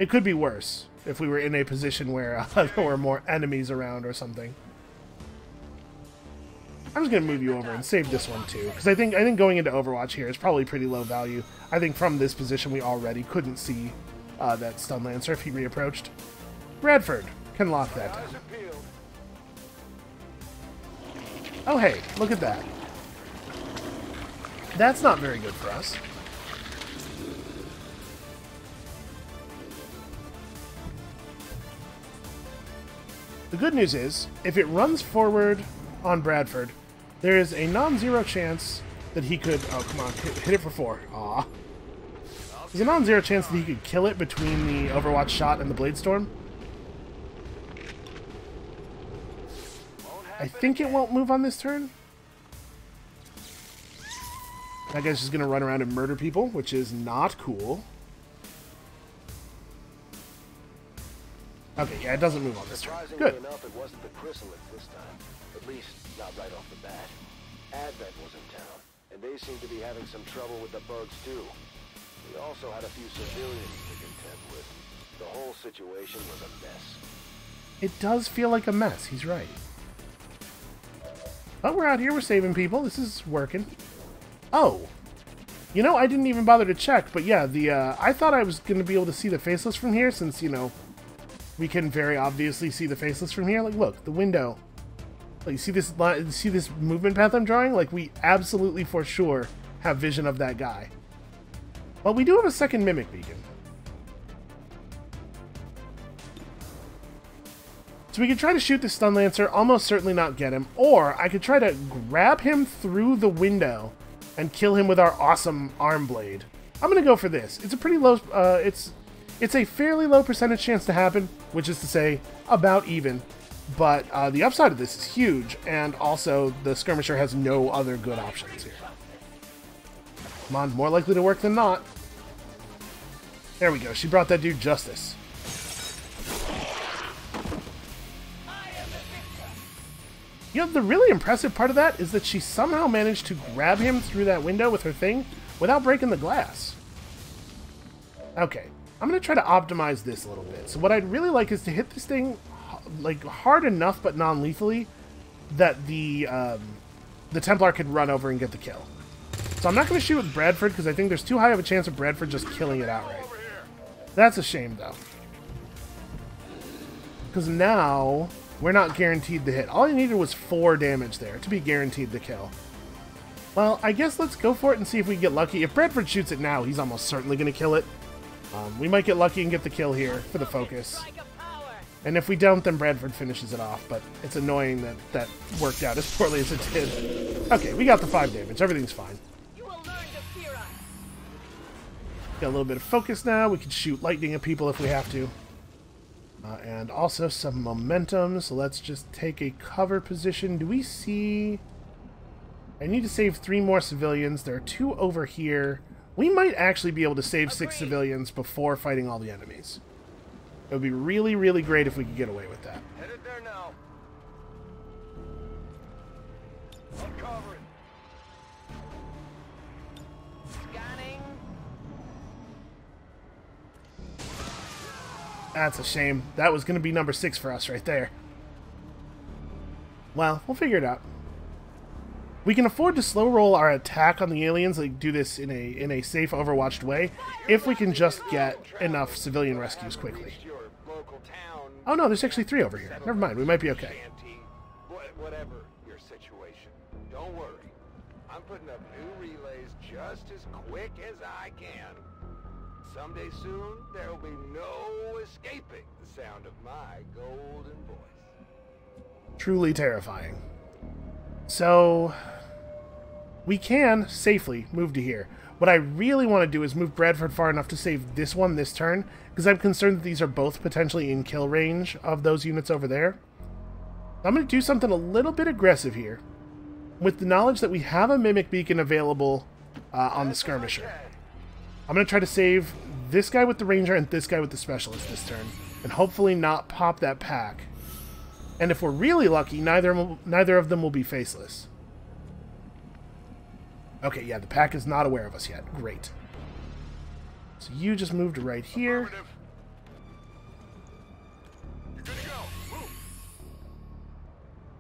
It could be worse if we were in a position where there were more enemies around or something. I'm just going to move you over and save this one too, because I think going into Overwatch here is probably pretty low value. I think from this position we already couldn't see that Stun Lancer if he reapproached. Bradford can lock that down. Oh hey, look at that. That's not very good for us. The good news is, if it runs forward on Bradford, there is a non-zero chance that he could... Oh, come on, hit it for 4. Aw. There's a non-zero chance that he could kill it between the Overwatch shot and the Blade Storm. I think it won't move on this turn. That guy's just going to run around and murder people, which is not cool. Okay, yeah, it doesn't move on this turn. Good. Enough, it wasn't the chrysalids this time. At least, not right off the bat. Advent was in town, and they seemed to be having some trouble with the bugs, too. We also had a few civilians to contend with. The whole situation was a mess. It does feel like a mess, he's right. But we're out here, we're saving people. This is working. Oh. You know, I didn't even bother to check, but yeah, I thought I was going to be able to see the faceless from here, since, you know, we can very obviously see the faceless from here. Like, look, the window. Like, you see this movement path I'm drawing? Like, we absolutely for sure have vision of that guy. Well, we do have a second mimic beacon. So we could try to shoot the Stun Lancer, almost certainly not get him, or I could try to grab him through the window and kill him with our awesome arm blade. I'm gonna go for this. It's a pretty low, it's a fairly low percentage chance to happen, which is to say, about even. But the upside of this is huge, and also the skirmisher has no other good options here. Come on, more likely to work than not. There we go, she brought that dude justice. You know, the really impressive part of that is that she somehow managed to grab him through that window with her thing without breaking the glass. Okay, I'm going to try to optimize this a little bit. So what I'd really like is to hit this thing like hard enough but non-lethally that the Templar could run over and get the kill. So I'm not going to shoot with Bradford because I think there's too high of a chance of Bradford just killing it outright. That's a shame though. Because now we're not guaranteed the hit. All I needed was 4 damage there to be guaranteed the kill. Well, I guess let's go for it and see if we get lucky. If Bradford shoots it now, he's almost certainly going to kill it. We might get lucky and get the kill here for the focus. And if we don't, then Bradford finishes it off. But it's annoying that that worked out as poorly as it did. Okay, we got the 5 damage. Everything's fine. Got a little bit of focus now. We can shoot lightning at people if we have to. And also some momentum. So let's just take a cover position. Do we see... I need to save 3 more civilians. There are 2 over here. We might actually be able to save 6 civilians before fighting all the enemies. It would be really, really great if we could get away with that. Headed there now. I'm covering. Scanning. That's a shame. That was going to be number 6 for us right there. Well, we'll figure it out. We can afford to slow roll our attack on the aliens, like do this in a safe, overwatched way, if we can just get enough civilian rescues quickly. Oh no, there's actually 3 over here. Never mind, we might be okay. Whatever your situation, don't worry. I'm putting up new relays just as quick as I can. Someday soon, there will be no escaping the sound of my golden voice. Truly terrifying. So, we can safely move to here. What I really want to do is move Bradford far enough to save this one this turn, because I'm concerned that these are both potentially in kill range of those units over there. I'm going to do something a little bit aggressive here, with the knowledge that we have a Mimic Beacon available on the Skirmisher. I'm going to try to save this guy with the Ranger and this guy with the Specialist this turn, and hopefully not pop that pack. And if we're really lucky, neither of them will be faceless. Okay, yeah, the pack is not aware of us yet. Great. So you just moved right here.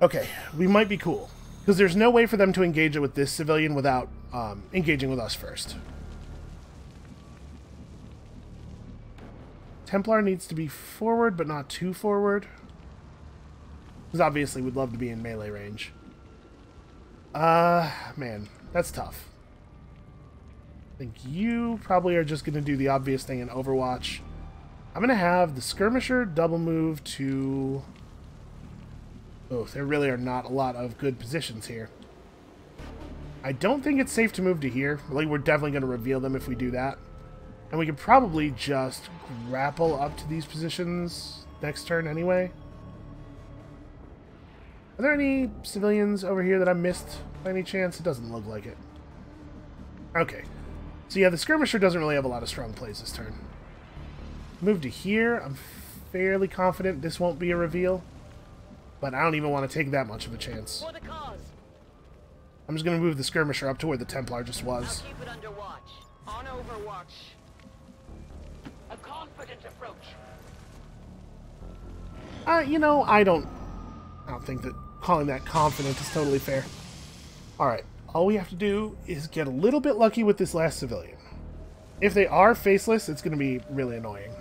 Okay, we might be cool, because there's no way for them to engage it with this civilian without engaging with us first. Templar needs to be forward, but not too forward. Because obviously we'd love to be in melee range. Man, that's tough. I think you probably are just going to do the obvious thing in Overwatch. I'm going to have the Skirmisher double move to... Oh, there really are not a lot of good positions here. I don't think it's safe to move to here. Like, we're definitely going to reveal them if we do that. And we could probably just grapple up to these positions next turn anyway. Are there any civilians over here that I missed by any chance? It doesn't look like it. Okay. So yeah, the Skirmisher doesn't really have a lot of strong plays this turn. Move to here. I'm fairly confident this won't be a reveal. But I don't even want to take that much of a chance. For the cause. I'm just going to move the Skirmisher up to where the Templar just was. I'll keep it under watch. On Overwatch. A confident approach. You know, I don't think that calling that confident is totally fair. Alright, all we have to do is get a little bit lucky with this last civilian. If they are faceless, it's going to be really annoying.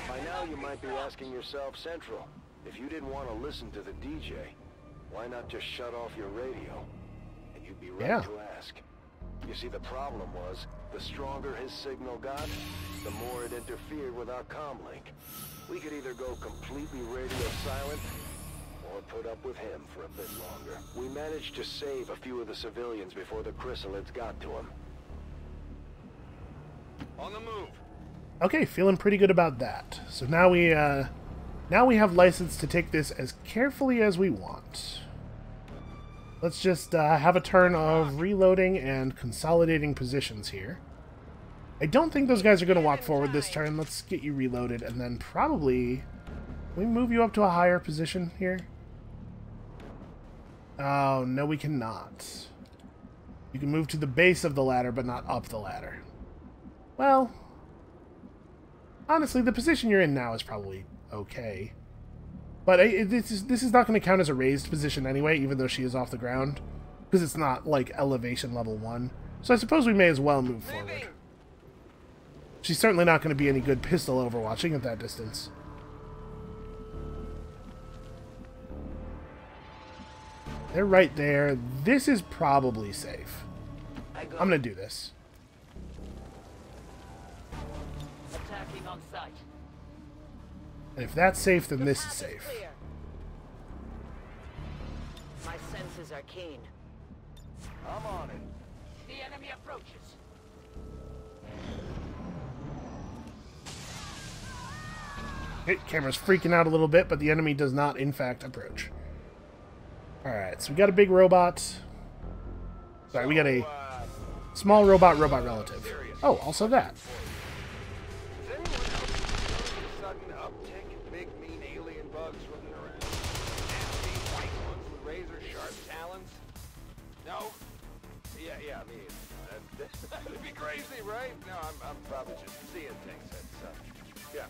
By now you might be asking yourself, Central, if you didn't want to listen to the DJ, why not just shut off your radio? And you'd be right to ask. You see, the problem was, the stronger his signal got, the more it interfered with our comm link. We could either go completely radio silent, or put up with him for a bit longer. We managed to save a few of the civilians before the chrysalids got to him. On the move. Okay, feeling pretty good about that. So now we have license to take this as carefully as we want. Let's just have a turn of reloading and consolidating positions here. I don't think those guys are going to walk forward this turn. Let's get you reloaded, and then probably... Can we move you up to a higher position here? Oh, no we cannot. You can move to the base of the ladder, but not up the ladder. Well, honestly, the position you're in now is probably okay. But this is not going to count as a raised position anyway, even though she is off the ground. Because it's not, like, elevation level 1. So I suppose we may as well move forward. She's certainly not going to be any good pistol overwatching at that distance. They're right there. This is probably safe. I'm going to do this. Attacking on sight. And if that's safe, then this is safe. Clear. My senses are keen. I'm on it. The enemy approaches. Okay, camera's freaking out a little bit, but the enemy does not, in fact, approach. Alright, so we got a big robot. Sorry, we got a small robot relative. Oh, also that. Does anyone else notice a sudden uptick in big, mean alien bugs running around? Nasty white ones with razor-sharp talons? No? Yeah, I mean, that'd be crazy, right? No, I'm probably just seeing things. That's, yeah.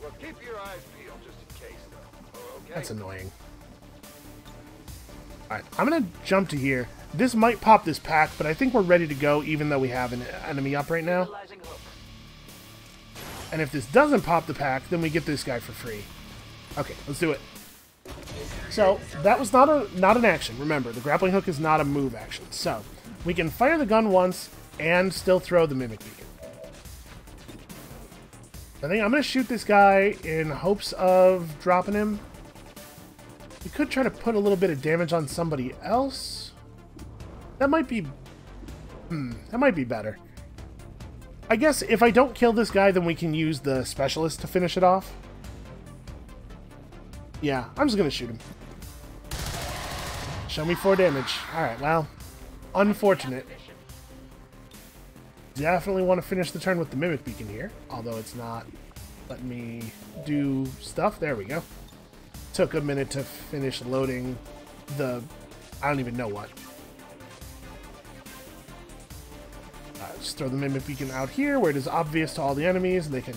Well, keep your eyes peeled just in case, though. Okay? That's annoying. Alright, I'm gonna jump to here. This might pop this pack, but I think we're ready to go even though we have an enemy up right now. And if this doesn't pop the pack, then we get this guy for free. Okay, let's do it. So, that was not an action. Remember, the grappling hook is not a move action. So, we can fire the gun once and still throw the mimic beacon. I think I'm going to shoot this guy in hopes of dropping him. We could try to put a little bit of damage on somebody else. That might be... that might be better. I guess if I don't kill this guy, then we can use the specialist to finish it off. Yeah, I'm just going to shoot him. Show me 4 damage. Alright, well, unfortunate. Definitely want to finish the turn with the mimic beacon here, although it's not letting me do stuff. There we go. Took a minute to finish loading the... I don't even know what. Just throw the mimic beacon out here where it is obvious to all the enemies and they can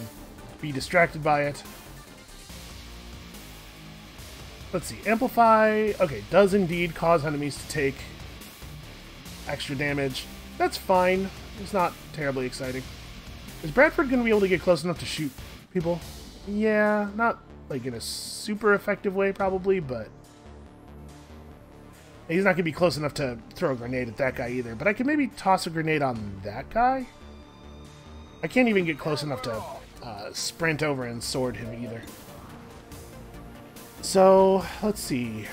be distracted by it. Let's see, amplify, okay, does indeed cause enemies to take extra damage. That's fine, it's not terribly exciting. Is Bradford going to be able to get close enough to shoot people? Yeah, not like in a super effective way probably, but he's not going to be close enough to throw a grenade at that guy either, but I can maybe toss a grenade on that guy? I can't even get close enough to sprint over and sword him either. So, let's see.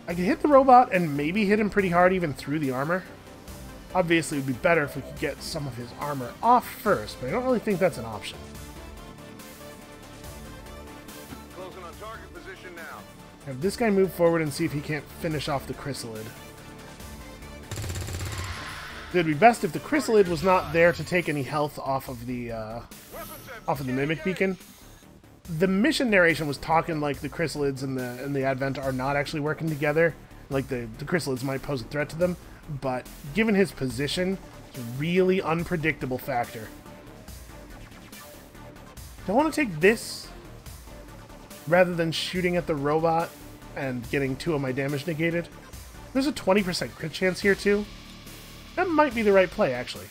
I can hit the robot and maybe hit him pretty hard even through the armor. Obviously, it would be better if we could get some of his armor off first, but I don't really think that's an option. Closing on target position now. Have this guy move forward and see if he can't finish off the chrysalid. It would be best if the chrysalid was not there to take any health off of the mimic beacon. The mission narration was talking like the chrysalids and the Advent are not actually working together. Like the chrysalids might pose a threat to them, but given his position, it's a really unpredictable factor. Do I want to take this rather than shooting at the robot and getting 2 of my damage negated? There's a 20% crit chance here too. That might be the right play, actually.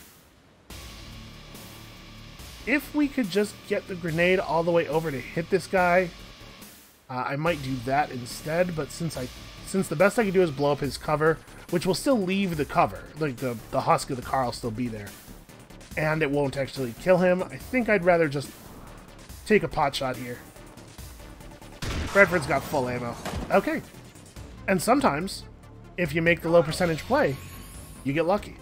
If we could just get the grenade all the way over to hit this guy, I might do that instead, but since the best I can do is blow up his cover, which will still leave the cover, like the husk of the car will still be there, and it won't actually kill him, I think I'd rather just take a pot shot here. Bradford's got full ammo. Okay. And sometimes, if you make the low percentage play, you get lucky.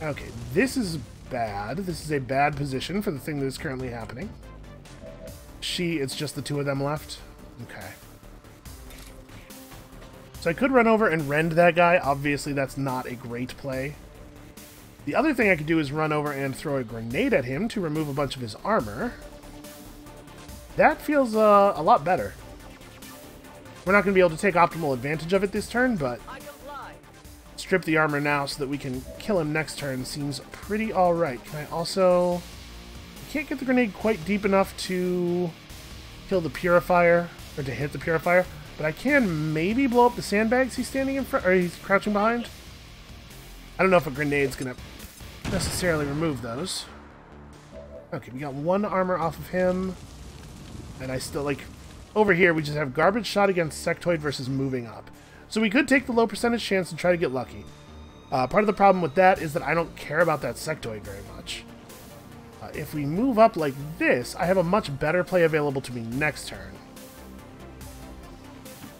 Okay, this is bad. This is a bad position for the thing that is currently happening. It's just the 2 of them left. Okay. So I could run over and rend that guy. Obviously, that's not a great play. The other thing I could do is run over and throw a grenade at him to remove a bunch of his armor. That feels a lot better. We're not going to be able to take optimal advantage of it this turn, but strip the armor now so that we can kill him next turn seems pretty alright. Can I also... I can't get the grenade quite deep enough to kill the purifier, or to hit the purifier, but I can maybe blow up the sandbags he's standing in front, or he's crouching behind. I don't know if a grenade's going to necessarily remove those. Okay, we got 1 armor off of him, and I still, like... Over here, we just have garbage shot against sectoid versus moving up. So we could take the low percentage chance and try to get lucky. Part of the problem with that is that I don't care about that sectoid very much. If we move up like this, I have a much better play available to me next turn.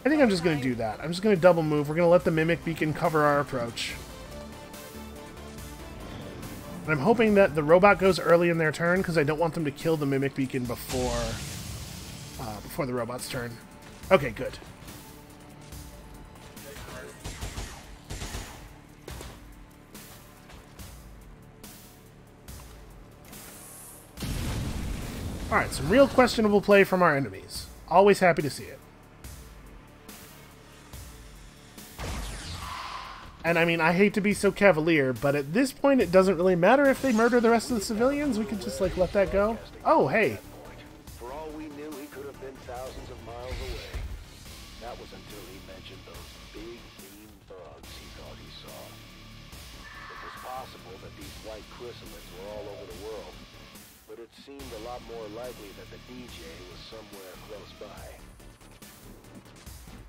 I think I'm just going to do that. I'm just going to double move. We're going to let the mimic beacon cover our approach. And I'm hoping that the robot goes early in their turn because I don't want them to kill the mimic beacon before the robot's turn. Okay, good. Alright, some real questionable play from our enemies. Always happy to see it. And I mean, I hate to be so cavalier, but at this point it doesn't really matter if they murder the rest of the civilians. We could just, like, let that go. Oh, hey. For all we knew, he could have been thousands of miles away. That was until he mentioned those big green bugs he thought he saw. It was possible that these white chrysalids were all over the world, but it seemed a lot more likely that the DJ was somewhere close by.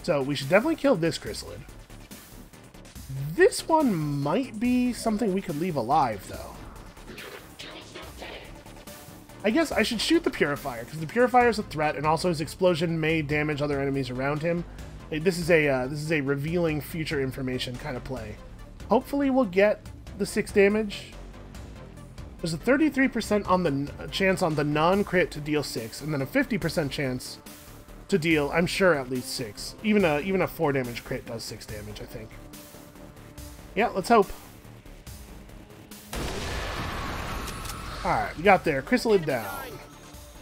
So we should definitely kill this chrysalid. This one might be something we could leave alive, though. I guess I should shoot the Purifier, because the Purifier is a threat, and also his explosion may damage other enemies around him. This is a revealing future information kind of play. Hopefully we'll get the 6 damage. There's a 33% on the chance on the non-crit to deal 6, and then a 50% chance to deal, I'm sure, at least 6. Even a 4 damage crit does 6 damage, I think. Yeah, let's hope. Alright, we got there. Chrysalid down.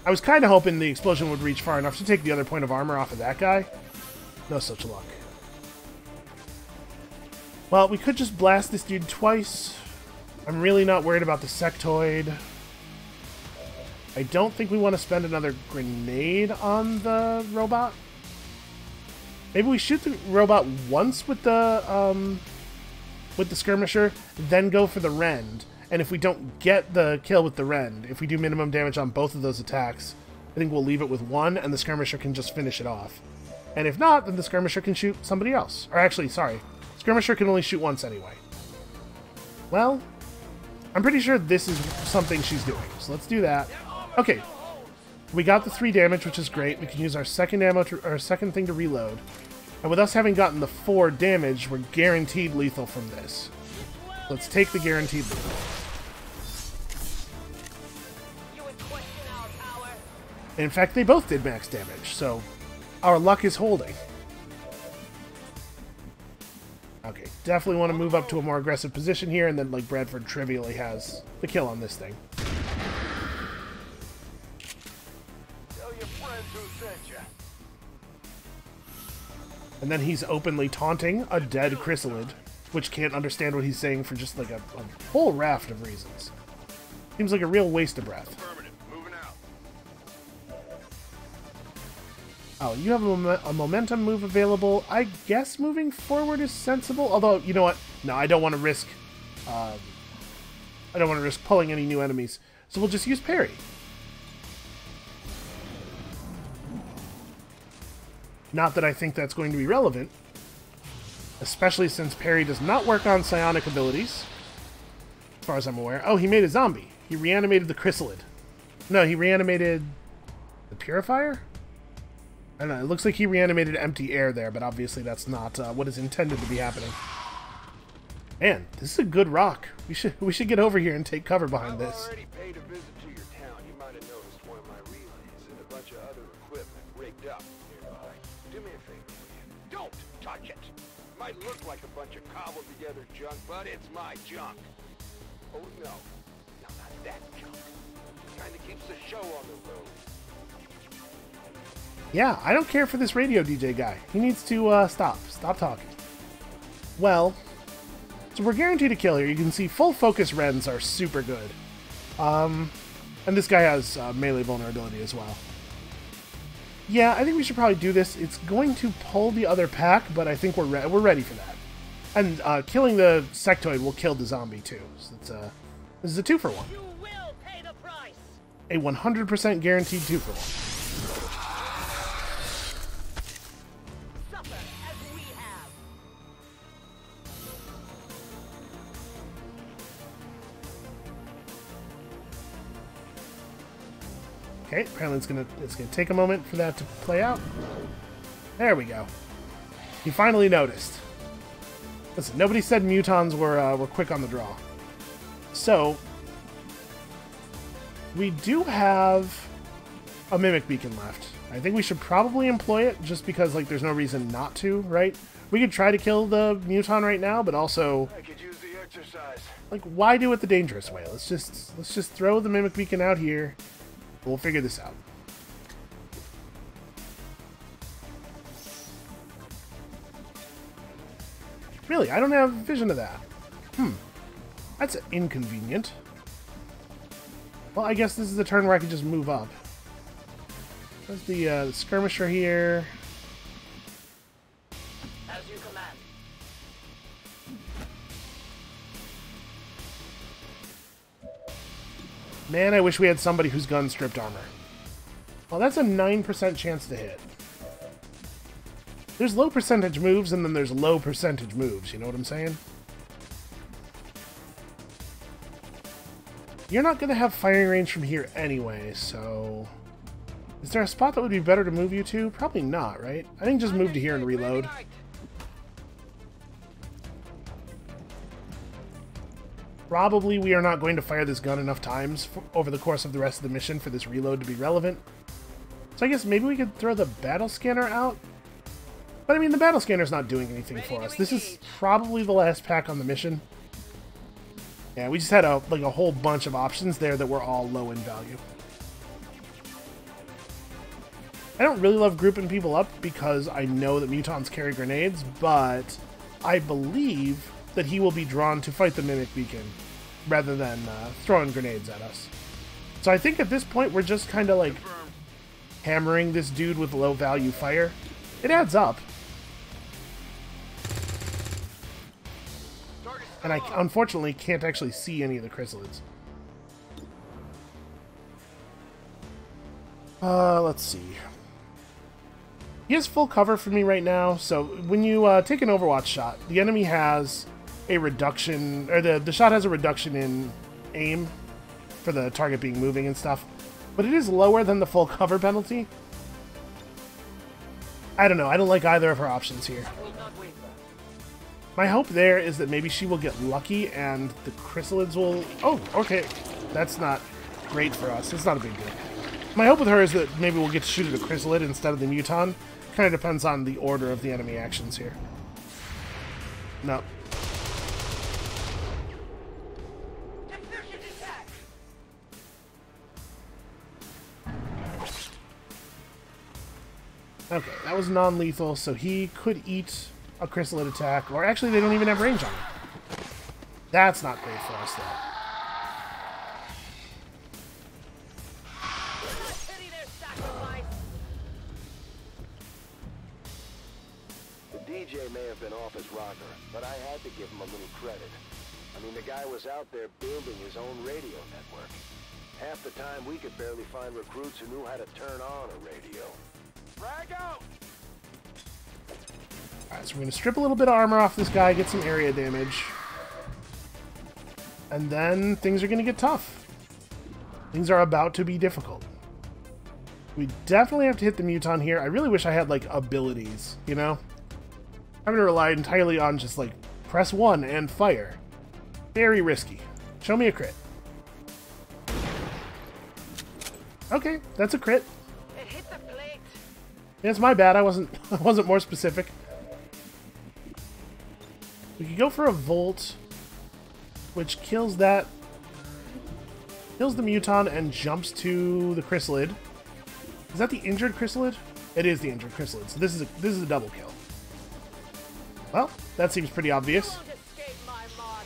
I was kind of hoping the explosion would reach far enough to take the other point of armor off of that guy. No such luck. Well, we could just blast this dude twice. I'm really not worried about the sectoid. I don't think we want to spend another grenade on the robot. Maybe we shoot the robot once with the skirmisher, then go for the rend. And if we don't get the kill with the rend, if we do minimum damage on both of those attacks, I think we'll leave it with one, and the skirmisher can just finish it off. And if not, then the skirmisher can shoot somebody else. Or actually, sorry, skirmisher can only shoot once anyway. Well, I'm pretty sure this is something she's doing, so let's do that. Okay, we got the 3 damage, which is great. We can use our second thing to reload. And with us having gotten the 4 damage, we're guaranteed lethal from this. Let's take the guaranteed lethal. In fact, they both did max damage, so our luck is holding. Okay, definitely want to move up to a more aggressive position here, and then, like, Bradford trivially has the kill on this thing. Tell your friends who sent you. And then he's openly taunting a dead chrysalid, which can't understand what he's saying for just, like, a whole raft of reasons. Seems like a real waste of breath. Oh, you have a momentum move available. I guess moving forward is sensible. Although, you know what? No, I don't want to risk. I don't want to risk pulling any new enemies. So we'll just use parry. Not that I think that's going to be relevant, especially since parry does not work on psionic abilities, as far as I'm aware. Oh, he made a zombie. He reanimated the chrysalid. No, he reanimated the Purifier? I don't know, it looks like he reanimated empty air there, but obviously that's not what is intended to be happening. Man, this is a good rock. We should get over here and take cover behind this. I've already paid a visit to your town. You might have noticed one of my relays and a bunch of other equipment rigged up nearby. Do me a favor, will you? Don't touch it! Might look like a bunch of cobbled together junk, but it's my junk. Oh no, not that junk. Kinda keeps the show on the road. Yeah, I don't care for this radio DJ guy. He needs to stop talking. Well, so we're guaranteed a kill here. You can see full focus rends are super good. And this guy has melee vulnerability as well. Yeah, I think we should probably do this. It's going to pull the other pack, but I think we're ready for that. And killing the sectoid will kill the zombie too. So it's this is a 2-for-1. You will pay the price. A 100% guaranteed 2-for-1. Suffer as we have. Okay, apparently it's gonna take a moment for that to play out. There we go. He finally noticed. Listen, nobody said mutons were quick on the draw. So we do have a mimic beacon left. I think we should probably employ it just because, like, there's no reason not to, right? We could try to kill the muton right now, but also, I could use the exercise. like, why do it the dangerous way? Let's just throw the mimic beacon out here. We'll figure this out. Really, I don't have vision of that. That's inconvenient. Well, I guess this is the turn where I can just move up. There's the skirmisher here. As you command. Man, I wish we had somebody who's gun stripped armor. Well, that's a 9% chance to hit. There's low percentage moves, and then there's low percentage moves, you know what I'm saying? You're not going to have firing range from here anyway, so... Is there a spot that would be better to move you to? Probably not, right? I think just move to here and reload. Probably we are not going to fire this gun enough times over the course of the rest of the mission for this reload to be relevant. So I guess maybe we could throw the battle scanner out? But I mean, the battle scanner's not doing anything for us. This is probably the last pack on the mission. Yeah, we just had a whole bunch of options there that were all low in value. I don't really love grouping people up because I know that mutants carry grenades, but I believe that he will be drawn to fight the Mimic Beacon rather than throwing grenades at us. So I think at this point we're just kind of like hammering this dude with low value fire. It adds up. And I unfortunately can't actually see any of the chrysalids. Let's see. He has full cover for me right now, so when you take an Overwatch shot, the enemy has a reduction, or the shot has a reduction in aim for the target being moving and stuff, but it is lower than the full cover penalty. I don't know, I don't like either of her options here. My hope there is that maybe she will get lucky and the chrysalids will... Oh, okay, that's not great for us, it's not a big deal. My hope with her is that maybe we'll get to shoot at a chrysalid instead of the muton. Kind of depends on the order of the enemy actions here. No. Okay, that was non-lethal, so he could eat a chrysalid attack, or actually they don't even have range on him. That's not great for us, though. DJ may have been off his rocker, but I had to give him a little credit. I mean, the guy was out there building his own radio network. Half the time, we could barely find recruits who knew how to turn on a radio. Frag out! Alright, so we're going to strip a little bit of armor off this guy, get some area damage. And then things are going to get tough. Things are about to be difficult. We definitely have to hit the muton here. I really wish I had, like, abilities, you know? I'm going to rely entirely on just, like, press 1 and fire. Very risky. Show me a crit. Okay, that's a crit. It hit the plate. Yeah, it's my bad. I wasn't more specific. We could go for a Volt, which kills that. Kills the muton and jumps to the chrysalid. Is that the injured chrysalid? It is the injured chrysalid. So this is a double kill. Well, that seems pretty obvious.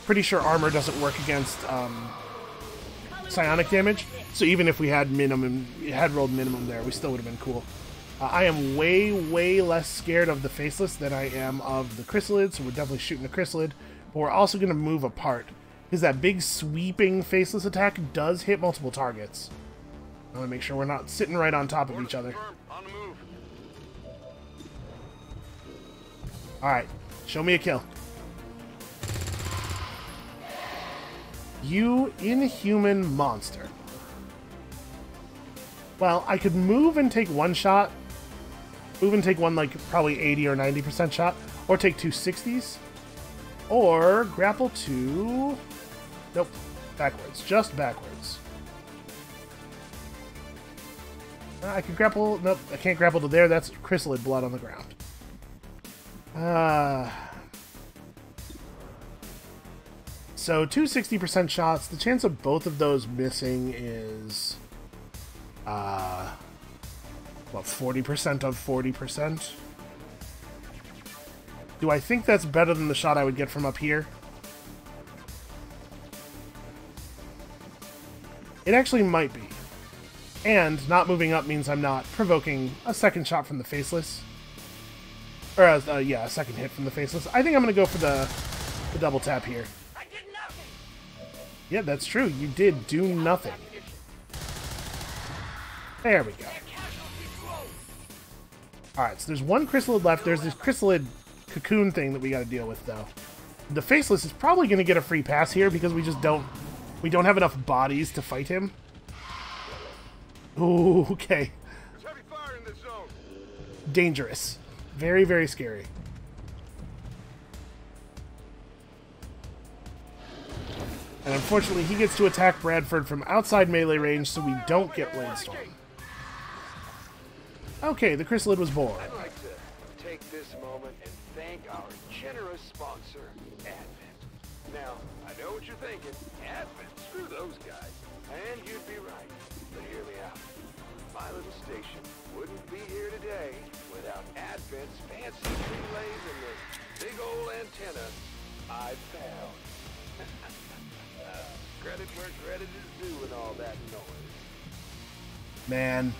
Pretty sure armor doesn't work against psionic damage, so even if we had rolled minimum there, we still would have been cool. I am way less scared of the Faceless than I am of the Chrysalid, so we're definitely shooting the Chrysalid, but we're also going to move apart, because that big sweeping Faceless attack does hit multiple targets. I want to make sure we're not sitting right on top of each other. Alright, show me a kill. You inhuman monster. Well, I could move and take one shot. Move and take one, like, probably 80 or 90% shot. Or take two 60s. Or grapple to... Nope. Backwards. Just backwards. I can grapple... Nope, I can't grapple to there. That's chrysalid blood on the ground. So, two 60% shots. The chance of both of those missing is... what, 40% of 40%? Do I think that's better than the shot I would get from up here? It actually might be. And not moving up means I'm not provoking a second shot from the Faceless. Or, yeah, a second hit from the Faceless. I think I'm going to go for the double tap here. I did nothing. Yeah, that's true. You did do nothing. There we go. Alright, so there's one chrysalid left. There's this chrysalid cocoon thing that we got to deal with, though. The Faceless is probably going to get a free pass here because we just don't... We don't have enough bodies to fight him. Ooh, okay. There's heavy fire in this zone. Dangerous. Very, very scary. And unfortunately, he gets to attack Bradford from outside melee range, so we don't get Blade Storm. Okay, the chrysalid was born. I'd like to take this moment and thank our generous sponsor, Advent. Now, I know what you're thinking. Advent, screw those guys. And you'd be right. But hear me out. My little station wouldn't be here today without Advent's fancy relays and the big old antenna I found. Credit where credit is due and all that noise. Man,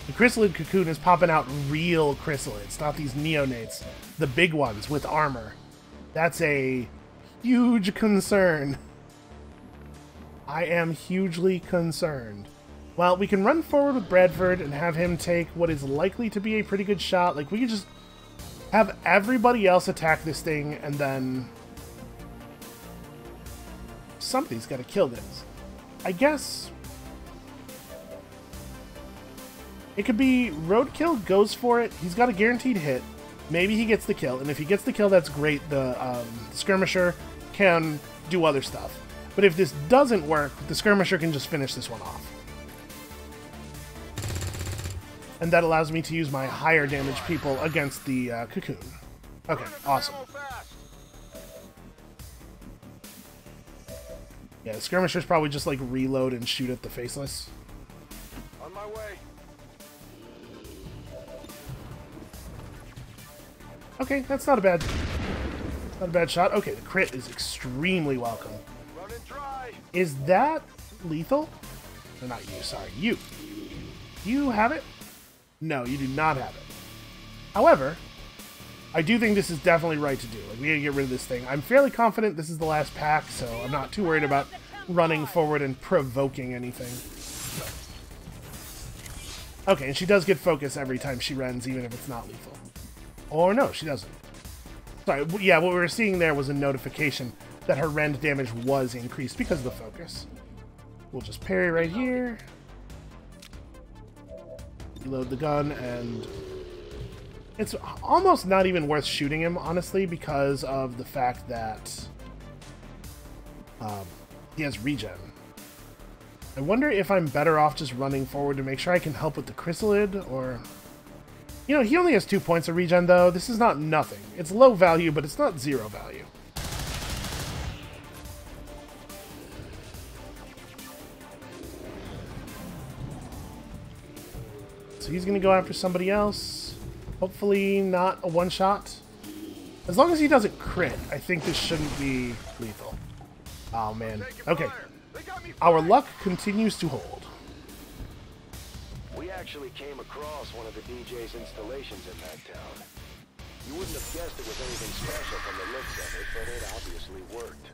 the chrysalid cocoon is popping out real chrysalids, not these neonates. The big ones with armor. That's a huge concern. I am hugely concerned. Well, we can run forward with Bradford and have him take what is likely to be a pretty good shot. Like, we could just have everybody else attack this thing, and then somebody's got to kill this. I guess it could be Roadkill goes for it. He's got a guaranteed hit. Maybe he gets the kill, and if he gets the kill, that's great. The Skirmisher can do other stuff. But if this doesn't work, the Skirmisher can just finish this one off. And that allows me to use my higher damage people against the cocoon. Okay, awesome. Yeah, the Skirmisher's probably just like reload and shoot at the Faceless. On my way. Okay, that's not a bad shot. Okay, the crit is extremely welcome. Running dry. Is that lethal? No, not you, sorry. You. You have it? No, you do not have it. However, I do think this is definitely right to do. Like, we gotta get rid of this thing. I'm fairly confident this is the last pack, so I'm not too worried about running forward and provoking anything. Okay, and she does get focus every time she runs, even if it's not lethal. Or no, she doesn't. Sorry, yeah, what we were seeing there was a notification that her rend damage was increased because of the focus. We'll just parry right here. Reload the gun, and it's almost not even worth shooting him, honestly, because of the fact that he has regen. I wonder if I'm better off just running forward to make sure I can help with the chrysalid, or... You know, he only has 2 points of regen, though. This is not nothing. It's low value, but it's not zero value. So he's going to go after somebody else. Hopefully not a one-shot. As long as he doesn't crit, I think this shouldn't be lethal. Oh, man. Okay. Our luck continues to hold. We actually came across one of the DJ's installations in that town. You wouldn't have guessed it was anything special from the looks of it, but it obviously worked.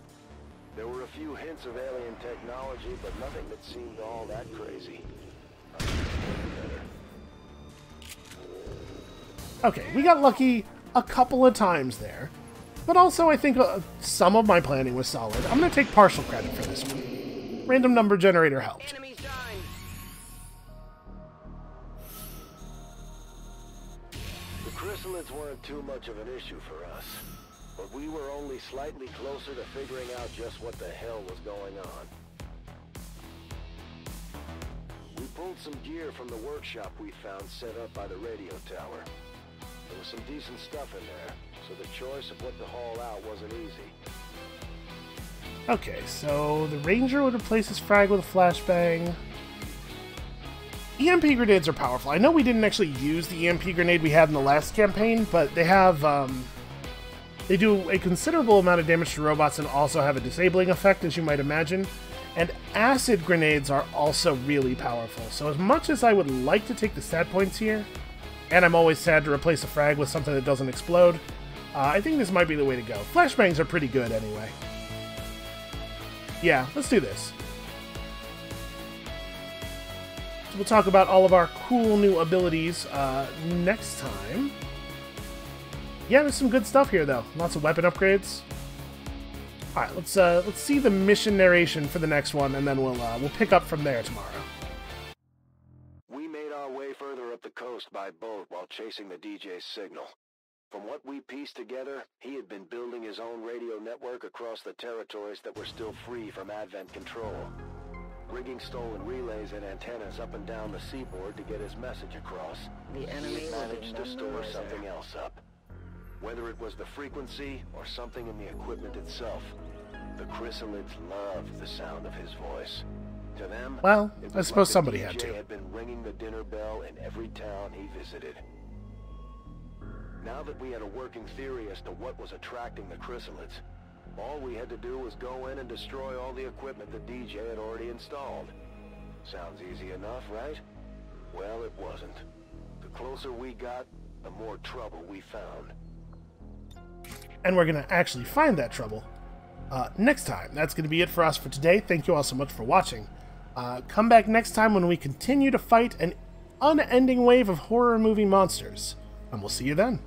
There were a few hints of alien technology, but nothing that seemed all that crazy. Okay, we got lucky a couple of times there. But also, I think some of my planning was solid. I'm going to take partial credit for this one. Random number generator helped. Enemies dying. The chrysalids weren't too much of an issue for us, but we were only slightly closer to figuring out just what the hell was going on. We pulled some gear from the workshop we found set up by the radio tower. There was some decent stuff in there, so the choice of what to haul out wasn't easy. Okay, so the Ranger would replace his frag with a flashbang. EMP grenades are powerful. I know we didn't actually use the EMP grenade we had in the last campaign, but they have They do a considerable amount of damage to robots and also have a disabling effect, as you might imagine. And acid grenades are also really powerful. So as much as I would like to take the stat points here, and I'm always sad to replace a frag with something that doesn't explode, I think this might be the way to go. Flashbangs are pretty good anyway. Yeah, let's do this. So we'll talk about all of our cool new abilities next time. Yeah, there's some good stuff here, though. Lots of weapon upgrades. All right, let's see the mission narration for the next one, and then we'll pick up from there tomorrow. We made our way further up the coast by boat while chasing the DJ's signal. From what we pieced together, he had been building his own radio network across the territories that were still free from Advent control. Rigging stolen relays and antennas up and down the seaboard to get his message across. The enemy He managed to store something else up. Whether it was the frequency or something in the equipment itself, the chrysalids loved the sound of his voice. To them, Well, it I was suppose like the somebody DJ had to. had been ringing the dinner bell in every town he visited. Now that we had a working theory as to what was attracting the chrysalids, all we had to do was go in and destroy all the equipment the DJ had already installed. Sounds easy enough, right? Well, it wasn't. The closer we got, the more trouble we found. And we're going to actually find that trouble next time. That's going to be it for us for today. Thank you all so much for watching. Come back next time when we continue to fight an unending wave of horror movie monsters. And we'll see you then.